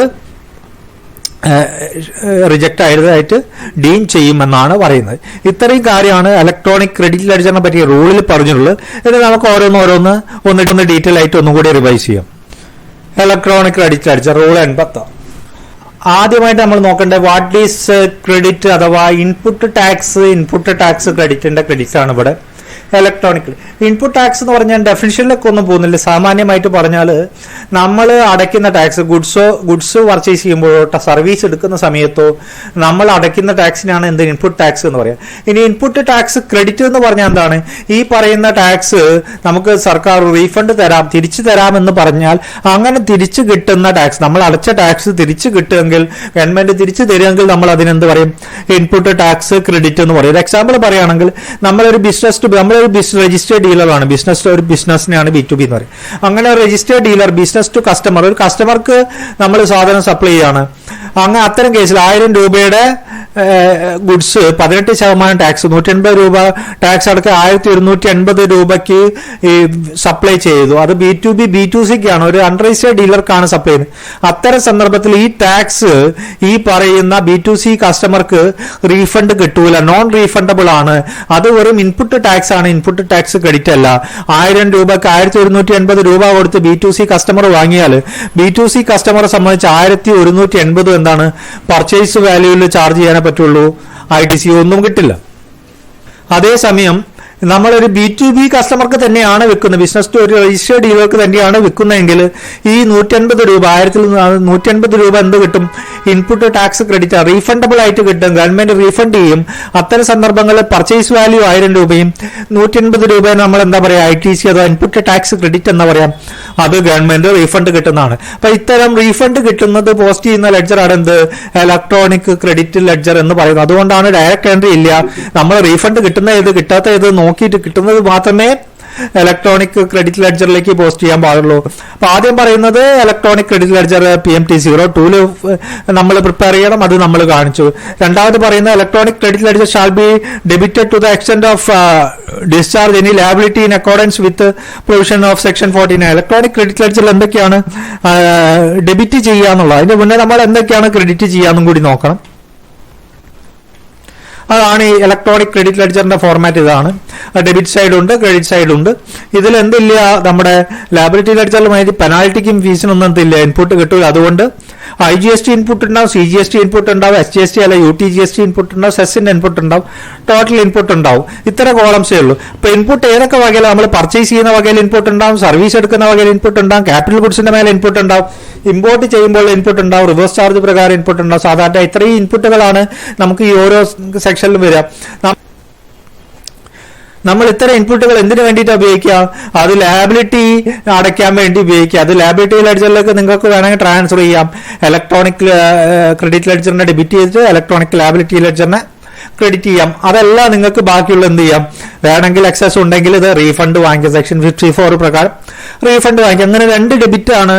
റിജക്റ്റ് ആയതായിട്ട് ഡീം ചെയ്യുമെന്നാണ് പറയുന്നത്. ഇത്രയും കാര്യമാണ് ഇലക്ട്രോണിക് ക്രെഡിറ്റ് ലെഡ്ജറിനെ പറ്റിയ റൂളിൽ പറഞ്ഞിട്ടുള്ളത്. ഇത് നമുക്ക് ഓരോന്ന് ഡീറ്റെയിൽ ആയിട്ട് ഒന്നും കൂടി റിവൈസ് ചെയ്യാം. Electronic credit ledger rule 80. ആദ്യമായിട്ട് നമ്മൾ നോക്കേണ്ടത് വാട്ട് ഈസ് ക്രെഡിറ്റ് അഥവാ ഇൻപുട്ട് ടാക്സ് ക്രെഡിറ്റിന്റെ ക്രെഡിറ്റ് ആണ് ഇവിടെ. ഇലക്ട്രോണിക് ഇൻപുട്ട് ടാക്സ് എന്ന് പറഞ്ഞാൽ ഡെഫിനിഷനിലൊക്കെ ഒന്നും പോകുന്നില്ല. സാമാന്യമായിട്ട് പറഞ്ഞാൽ നമ്മൾ അടയ്ക്കുന്ന ടാക്സ് ഗുഡ്സ് പർച്ചേസ് ചെയ്യുമ്പോഴോ സർവീസ് എടുക്കുന്ന സമയത്തോ നമ്മൾ അടയ്ക്കുന്ന ടാക്സിനാണ് എന്ത് ഇൻപുട്ട് ടാക്സ് എന്ന് പറയാം. ഇനി ഇൻപുട്ട് ടാക്സ് ക്രെഡിറ്റ് എന്ന് പറഞ്ഞാൽ എന്താണ്, ഈ പറയുന്ന ടാക്സ് നമുക്ക് സർക്കാർ റീഫണ്ട് തിരിച്ചു തരാമെന്ന് പറഞ്ഞാൽ അങ്ങനെ തിരിച്ചു കിട്ടുന്ന ടാക്സ്, നമ്മൾ അടച്ച ടാക്സ് തിരിച്ചു കിട്ടുമെങ്കിൽ, ഗവൺമെന്റ് തിരിച്ചു തരുമെങ്കിൽ നമ്മൾ അതിനെന്ത് പറയും, ഇൻപുട്ട് ടാക്സ് ക്രെഡിറ്റ് എന്ന് പറയും. ഒരു എക്സാമ്പിൾ പറയുകയാണെങ്കിൽ, നമ്മളൊരു രജിസ്റ്റേർഡ് ഡീലറാണ്, ഒരു ബിസിനസ്സിനാണ് B2B എന്ന് പറയും. അങ്ങനെ registered dealer business to customer, ഒരു കസ്റ്റമർക്ക് നമ്മൾ സാധനം സപ്ലൈ ചെയ്യാണ്. അങ്ങനെ അത്തരം കേസിൽ 1000 രൂപയുടെ ഗുഡ്സ് 18% ടാക്സ്, 180 രൂപ ടാക്സ് അടക്കം 1280 രൂപയ്ക്ക് സപ്ലൈ ചെയ്തു. അത് B2B B2Cക്കാണ്, ഒരു അൺരജിസ്റ്റേർഡ് ഡീലർക്കാണ് സപ്ലൈ ചെയ്യുന്നത്. അത്തരം സന്ദർഭത്തിൽ ഈ ടാക്സ് ഈ പറയുന്ന B2C കസ്റ്റമർക്ക് റീഫണ്ട് കിട്ടൂല, നോൺ റീഫണ്ടബിൾ ആണ്. അത് വെറും ഇൻപുട്ട് ടാക്സ് ആണ്, ഇൻപുട്ട് ടാക്സ് ക്രെഡിറ്റ് അല്ല. 1000 രൂപക്ക് 1280 രൂപ കൊടുത്ത് B2C കസ്റ്റമർ വാങ്ങിയാൽ B2C കസ്റ്റമറെ സംബന്ധിച്ച് 1180 എന്താണ് പർച്ചേസ് വാല്യൂവിൽ ചാർജ് ചെയ്യാനേ പറ്റുള്ളൂ, ITC ഒന്നും കിട്ടില്ല. അതേസമയം നമ്മളൊരു B2B കസ്റ്റമർക്ക് തന്നെയാണ് വിൽക്കുന്നത്, ബിസിനസ് ടു ഒരു രജിസ്റ്റേർഡ് ഡീലർക്ക് തന്നെയാണ് വിൽക്കുന്നതെങ്കിൽ ഈ 150 രൂപ 150 രൂപ എന്ത് കിട്ടും? ഇൻപുട്ട് ടാക്സ് ക്രെഡിറ്റ് റീഫണ്ടബിൾ ആയിട്ട് കിട്ടും, ഗവൺമെന്റ് റീഫണ്ട് ചെയ്യും. അത്തരം സന്ദർഭങ്ങളിൽ പർച്ചേസ് വാല്യൂ 1000 രൂപയും 150 രൂപ നമ്മൾ എന്താ പറയുക ITC അതോ ഇൻപുട്ട് ടാക്സ് ക്രെഡിറ്റ് എന്ന് പറയാം, അത് ഗവൺമെന്റ് റീഫണ്ട് കിട്ടുന്നതാണ്. അപ്പൊ ഇത്തരം റീഫണ്ട് കിട്ടുന്നത് പോസ്റ്റ് ചെയ്യുന്ന ലെഡ്ജറാണ് എന്ത്? ഇലക്ട്രോണിക് ക്രെഡിറ്റ് ലെഡ്ജർ എന്ന് പറയുന്നത്. അതുകൊണ്ടാണ് ഡയറക്റ്റ് എൻട്രി ഇല്ല. നമ്മൾ റീഫണ്ട് കിട്ടുന്ന ഏത് കിട്ടാത്ത ഏത് നോക്കിയിട്ട് കിട്ടുന്നത് മാത്രമേ ഇലക്ട്രോണിക് ക്രെഡിറ്റ് ലെഡ്ജറിലേക്ക് പോസ്റ്റ് ചെയ്യാൻ പാടുള്ളൂ. അപ്പൊ ആദ്യം പറയുന്നത് ഇലക്ട്രോണിക് ക്രെഡിറ്റ് ലെഡ്ജർ PMT02 നമ്മൾ പ്രിപ്പയർ ചെയ്യണം, അത് നമ്മൾ കാണിച്ചു. രണ്ടാമത് പറയുന്നത് electronic credit ledger shall be debited to the extent of discharge any liability in accordance with provision of section 49. Electronic credit ലെഡ്ജറിൽ എന്തൊക്കെയാണ് ഡെബിറ്റ് ചെയ്യാന്നുള്ളത്, അതിന്റെ മുന്നേ നമ്മൾ എന്തൊക്കെയാണ് ക്രെഡിറ്റ് ചെയ്യാന്നും കൂടി നോക്കണം. അതാണ് ഈ ഇലക്ട്രോണിക് ക്രെഡിറ്റ് ലെഡ്ജറിന്റെ ഫോർമാറ്റ്. ഇതാണ് ഡെബിറ്റ് സൈഡ് ഉണ്ട്, ക്രെഡിറ്റ് സൈഡ് ഉണ്ട്. ഇതിൽ എന്തില്ല? നമ്മുടെ ലയബിലിറ്റി ലെഡ്ജറിലുമായി പെനാൽറ്റിക്കും ഫീസിനും ഒന്നും എന്തില്ല, ഇൻപുട്ട് കിട്ടൂല. അതുകൊണ്ട് IGST ഇൻപുട്ട് ഉണ്ടാവും, CGST ഇൻപുട്ട് ഉണ്ടാവും, SGST അല്ല UTGST ഇൻപുട്ട് ഉണ്ടാവും, സെസ്സിന്റെ ഇൻപുട്ട് ഉണ്ടാവും, ടോട്ടൽ ഇൻപുട്ട് ഉണ്ടാവും. ഇത്ര കോളംസേ ഉള്ളൂ. ഇപ്പൊ ഇൻപുട്ട് ഏതൊക്കെ വകയിലാണ്? നമ്മൾ പർച്ചേസ് ചെയ്യുന്ന വകയിൽ ഇൻപുട്ട് ഉണ്ടാവും, സർവീസ് എടുക്കുന്ന വകയിൽ ഇൻപുട്ട് ഉണ്ടാവും, ക്യാപിറ്റൽ ഗുഡ്സിന്റെ മേലെ ഇൻപുട്ട് ഉണ്ടാവും, ഇമ്പോർട്ട് ചെയ്യുമ്പോൾ ഇൻപുട്ട് ഉണ്ടാവും, റിവേഴ്സ് ചാർജ് പ്രകാരം ഇൻപുട്ട് ഉണ്ടാവും. സാധാരണ ഇത്രയും ഇൻപുട്ടുകളാണ് നമുക്ക് ഈ ഓരോ സെക്ഷനിലും വരിക. നമ്മൾ ഇത്തരം ഇൻപുട്ടുകൾ എന്തിനു വേണ്ടിയിട്ടാണ് ഉപയോഗിക്കുക? അത് ലയബിലിറ്റി അടയ്ക്കാൻ വേണ്ടി ഉപയോഗിക്കുക. അത് ലയബിലിറ്റി ലെഡ്ജറിലേക്ക് നിങ്ങൾക്ക് വേണമെങ്കിൽ ട്രാൻസ്ഫർ ചെയ്യാം. ഇലക്ട്രോണിക് ക്രെഡിറ്റ് ലെഡ്ജറിനെ ഡെബിറ്റ് ചെയ്തിട്ട് ഇലക്ട്രോണിക് ലയബിലിറ്റി ലെഡ്ജറിനെ ക്രെഡിറ്റ് ചെയ്യാം. അതെല്ലാം നിങ്ങൾക്ക് ബാക്കിയുള്ള എന്ത് ചെയ്യാം? വേണമെങ്കിൽ എക്സസ് ഉണ്ടെങ്കിൽ ഇത് റീഫണ്ട് വാങ്ങിക്കാം, സെക്ഷൻ 54 പ്രകാരം റീഫണ്ട് വാങ്ങിക്കാം. അങ്ങനെ 2 ഡെബിറ്റ് ആണ്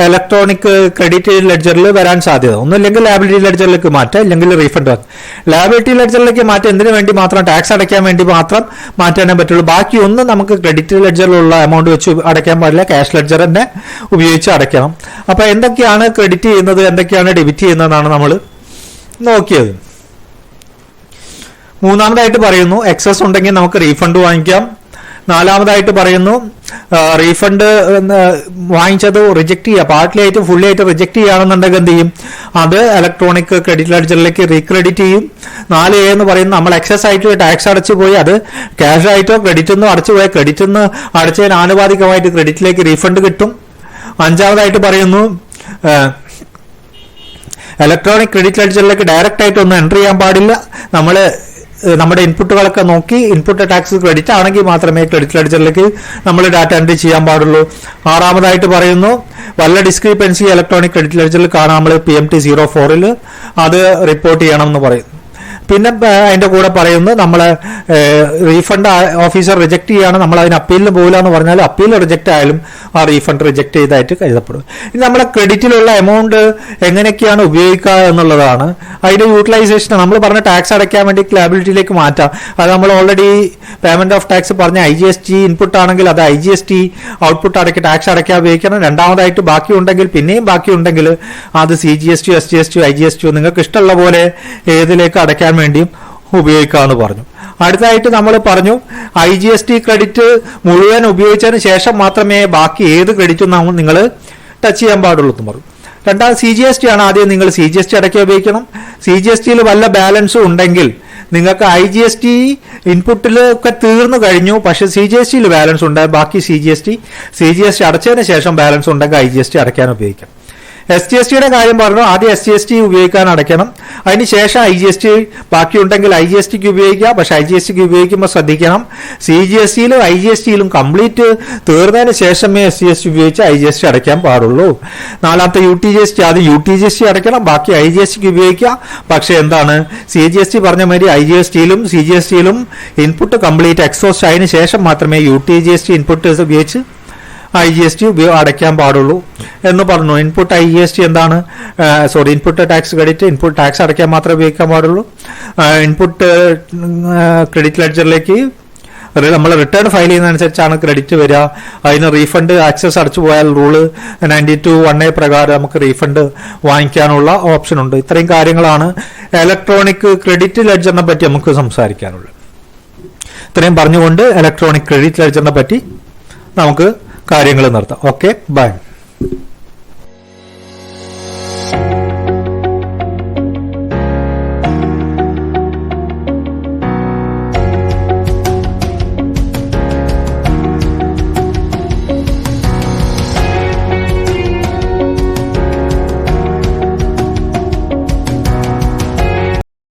ഇലക്ട്രോണിക് ക്രെഡിറ്റ് ലെഡ്ജറിൽ വരാൻ സാധ്യത. ഒന്നുമില്ലെങ്കിൽ ലയബിലിറ്റി ലെഡ്ജറിലേക്ക് മാറ്റാം, ഇല്ലെങ്കിൽ റീഫണ്ട് വാങ്ങാം. ലയബിലിറ്റി ലെഡ്ജറിലേക്ക് മാറ്റാം എന്തിനു വേണ്ടി? മാത്രം ടാക്സ് അടയ്ക്കാൻ വേണ്ടി മാത്രം മാറ്റാനേ പറ്റുള്ളൂ. ബാക്കി ഒന്നും നമുക്ക് ക്രെഡിറ്റ് ലെഡ്ജറിലുള്ള എമൗണ്ട് വെച്ച് അടയ്ക്കാൻ പാടില്ല, ക്യാഷ് ലെഡ്ജർ തന്നെ ഉപയോഗിച്ച് അടയ്ക്കണം. അപ്പൊ എന്തൊക്കെയാണ് ക്രെഡിറ്റ് ചെയ്യുന്നത്, എന്തൊക്കെയാണ് ഡെബിറ്റ് ചെയ്യുന്നതെന്നാണ് നമ്മൾ നോക്കിയത്. മൂന്നാമതായിട്ട് പറയുന്നു എക്സസ് ഉണ്ടെങ്കിൽ നമുക്ക് റീഫണ്ട് വാങ്ങിക്കാം. നാലാമതായിട്ട് പറയുന്നു റീഫണ്ട് വാങ്ങിച്ചത് റിജക്ട് ചെയ്യുക, പാർട്ട്ലി ആയിട്ട് ഫുള്ളി ആയിട്ട് റിജക്ട് ചെയ്യുകയാണെന്നുണ്ടെങ്കിൽ എന്ത് ചെയ്യും? അത് ഇലക്ട്രോണിക് ക്രെഡിറ്റ് ലെഡ്ജറിലേക്ക് റീക്രെഡിറ്റ് ചെയ്യും. 4A എന്ന് പറയുന്നത് നമ്മൾ എക്സസ് ആയിട്ട് ടാക്സ് അടച്ചു പോയി, അത് ക്യാഷ് ആയിട്ടോ ക്രെഡിറ്റ് നിന്നും അടച്ചു പോയ ക്രെഡിറ്റ് നിന്ന് അടച്ചതിന് ആനുപാതികമായിട്ട് ക്രെഡിറ്റിലേക്ക് റീഫണ്ട് കിട്ടും. അഞ്ചാമതായിട്ട് പറയുന്നു ഇലക്ട്രോണിക് ക്രെഡിറ്റ് ലെഡ്ജറിലേക്ക് ഡയറക്റ്റ് ആയിട്ട് ഒന്നും എൻട്രി ചെയ്യാൻ പാടില്ല. നമ്മുടെ ഇൻപുട്ടുകളൊക്കെ നോക്കി ഇൻപുട്ട് ടാക്സ് ക്രെഡിറ്റ് ആണെങ്കിൽ മാത്രമേ ക്രെഡിറ്റ് ലെഡ്ജറിലേക്ക് നമ്മൾ ഡാറ്റ എൻട്രി ചെയ്യാൻ പാടുള്ളൂ. ആറാമതായിട്ട് പറയുന്നു വല്ല ഡിസ്ക്രിപ്പൻസി ഇലക്ട്രോണിക് ക്രെഡിറ്റ് ലെഡ്ജറിൽ കാണാം, നമ്മൾ PMT04 അത് റിപ്പോർട്ട് ചെയ്യണം എന്ന് പറയും. പിന്നെ അതിന്റെ കൂടെ പറയുന്നത് നമ്മളെ റീഫണ്ട് ഓഫീസർ റിജക്ട് ചെയ്യാണ്, നമ്മൾ അതിന് അപ്പീലിന് പോകില്ല എന്ന് പറഞ്ഞാൽ അപ്പീൽ റിജക്ട് ആയാലും ആ റീഫണ്ട് റിജക്ട് ചെയ്തായിട്ട് കരുതപ്പെടും. ഇനി നമ്മുടെ ക്രെഡിറ്റിലുള്ള എമൗണ്ട് എങ്ങനെയൊക്കെയാണ് ഉപയോഗിക്കുക എന്നുള്ളതാണ്. അതിന്റെ യൂട്ടിലൈസേഷൻ നമ്മൾ പറഞ്ഞ ടാക്സ് അടയ്ക്കാൻ വേണ്ടി ലയബിലിറ്റിയിലേക്ക് മാറ്റാം. അത് നമ്മൾ ഓൾറെഡി പേയ്മെന്റ് ഓഫ് ടാക്സ് പറഞ്ഞ IGST ഇൻപുട്ട് ആണെങ്കിൽ അത് IGST ഔട്ട്പുട്ട് അടയ്ക്ക് ടാക്സ് അടയ്ക്കാൻ ഉപയോഗിക്കണം. രണ്ടാമതായിട്ട് ബാക്കിയുണ്ടെങ്കിൽ പിന്നെയും ബാക്കിയുണ്ടെങ്കിൽ അത് CGST SGST IGST നിങ്ങൾക്ക് ഇഷ്ടമുള്ള പോലെ ഏതിലേക്ക് അടയ്ക്കാൻ വേണ്ടിയും ഉപയോഗിക്കാമെന്ന് പറഞ്ഞു. അടുത്തായിട്ട് നമ്മൾ പറഞ്ഞു IGST ക്രെഡിറ്റ് മുഴുവൻ ഉപയോഗിച്ചതിന് ശേഷം മാത്രമേ ബാക്കി ഏത് ക്രെഡിറ്റും നിങ്ങൾ ടച്ച് ചെയ്യാൻ പാടുള്ളൂ എന്ന് പറഞ്ഞു. രണ്ടാമത് CGST ആണ്. ആദ്യം നിങ്ങൾ CGST അടയ്ക്കാൻ ഉപയോഗിക്കണം. CGSTയിൽ വല്ല ബാലൻസും ഉണ്ടെങ്കിൽ നിങ്ങൾക്ക് IGST ഇൻപുട്ടിലൊക്കെ തീർന്നു കഴിഞ്ഞു, പക്ഷെ CGSTയിൽ ബാലൻസ് ഉണ്ട്, ബാക്കി CGST അടച്ചതിന് ശേഷം ബാലൻസ് ഉണ്ടെങ്കിൽ IGST അടയ്ക്കാൻ ഉപയോഗിക്കാം. SGSTയുടെ കാര്യം പറഞ്ഞു. ആദ്യം SGST ഉപയോഗിക്കാൻ അടയ്ക്കണം, അതിനുശേഷം IGST ബാക്കിയുണ്ടെങ്കിൽ IGSTക്ക് ഉപയോഗിക്കാം. പക്ഷെ IGSTക്ക് ഉപയോഗിക്കുമ്പോൾ ശ്രദ്ധിക്കണം, CGSTയിലും IGSTയിലും കംപ്ലീറ്റ് തീർന്നതിന് ശേഷമേ SGST ഉപയോഗിച്ച് IGST അടയ്ക്കാൻ പാടുള്ളൂ. നാലാമത്തെ UTGST, ആദ്യം UTGST അടയ്ക്കണം, ബാക്കി IGSTക്ക് ഉപയോഗിക്കാം. പക്ഷെ എന്താണ് CGST പറഞ്ഞ മാതിരി IGSTയിലും CGSTയിലും ഇൻപുട്ട് കംപ്ലീറ്റ് എക്സോസ്റ്റ് ആയതിനു ശേഷം മാത്രമേ UTGST ഇൻപുട്ട് ഉപയോഗിച്ച് IGST അടയ്ക്കാൻ പാടുള്ളൂ എന്ന് പറഞ്ഞു. ഇൻപുട്ട് IGST എന്താണ്? Input tax credit input tax അടയ്ക്കാൻ മാത്രമേ ഉപയോഗിക്കാൻ പാടുള്ളൂ. ഇൻപുട്ട് ക്രെഡിറ്റ് ലെഡ്ജറിലേക്ക് നമ്മൾ റിട്ടേൺ ഫയൽ ചെയ്യുന്നതനുസരിച്ചാണ് ക്രെഡിറ്റ് വരിക. അതിന് റീഫണ്ട് ആക്സസ് അടച്ചു പോയാൽ റൂള് 92(1A) പ്രകാരം നമുക്ക് റീഫണ്ട് വാങ്ങിക്കാനുള്ള ഓപ്ഷൻ ഉണ്ട്. ഇത്രയും കാര്യങ്ങളാണ് ഇലക്ട്രോണിക് ക്രെഡിറ്റ് ലെഡ്ജറിനെ പറ്റി നമുക്ക് സംസാരിക്കാനുള്ളത്. ഇത്രയും പറഞ്ഞുകൊണ്ട് ഇലക്ട്രോണിക് ക്രെഡിറ്റ് ലെഡ്ജറിനെ പറ്റി നമുക്ക് കാര്യങ്ങൾ നിർത്താം. Okay, by.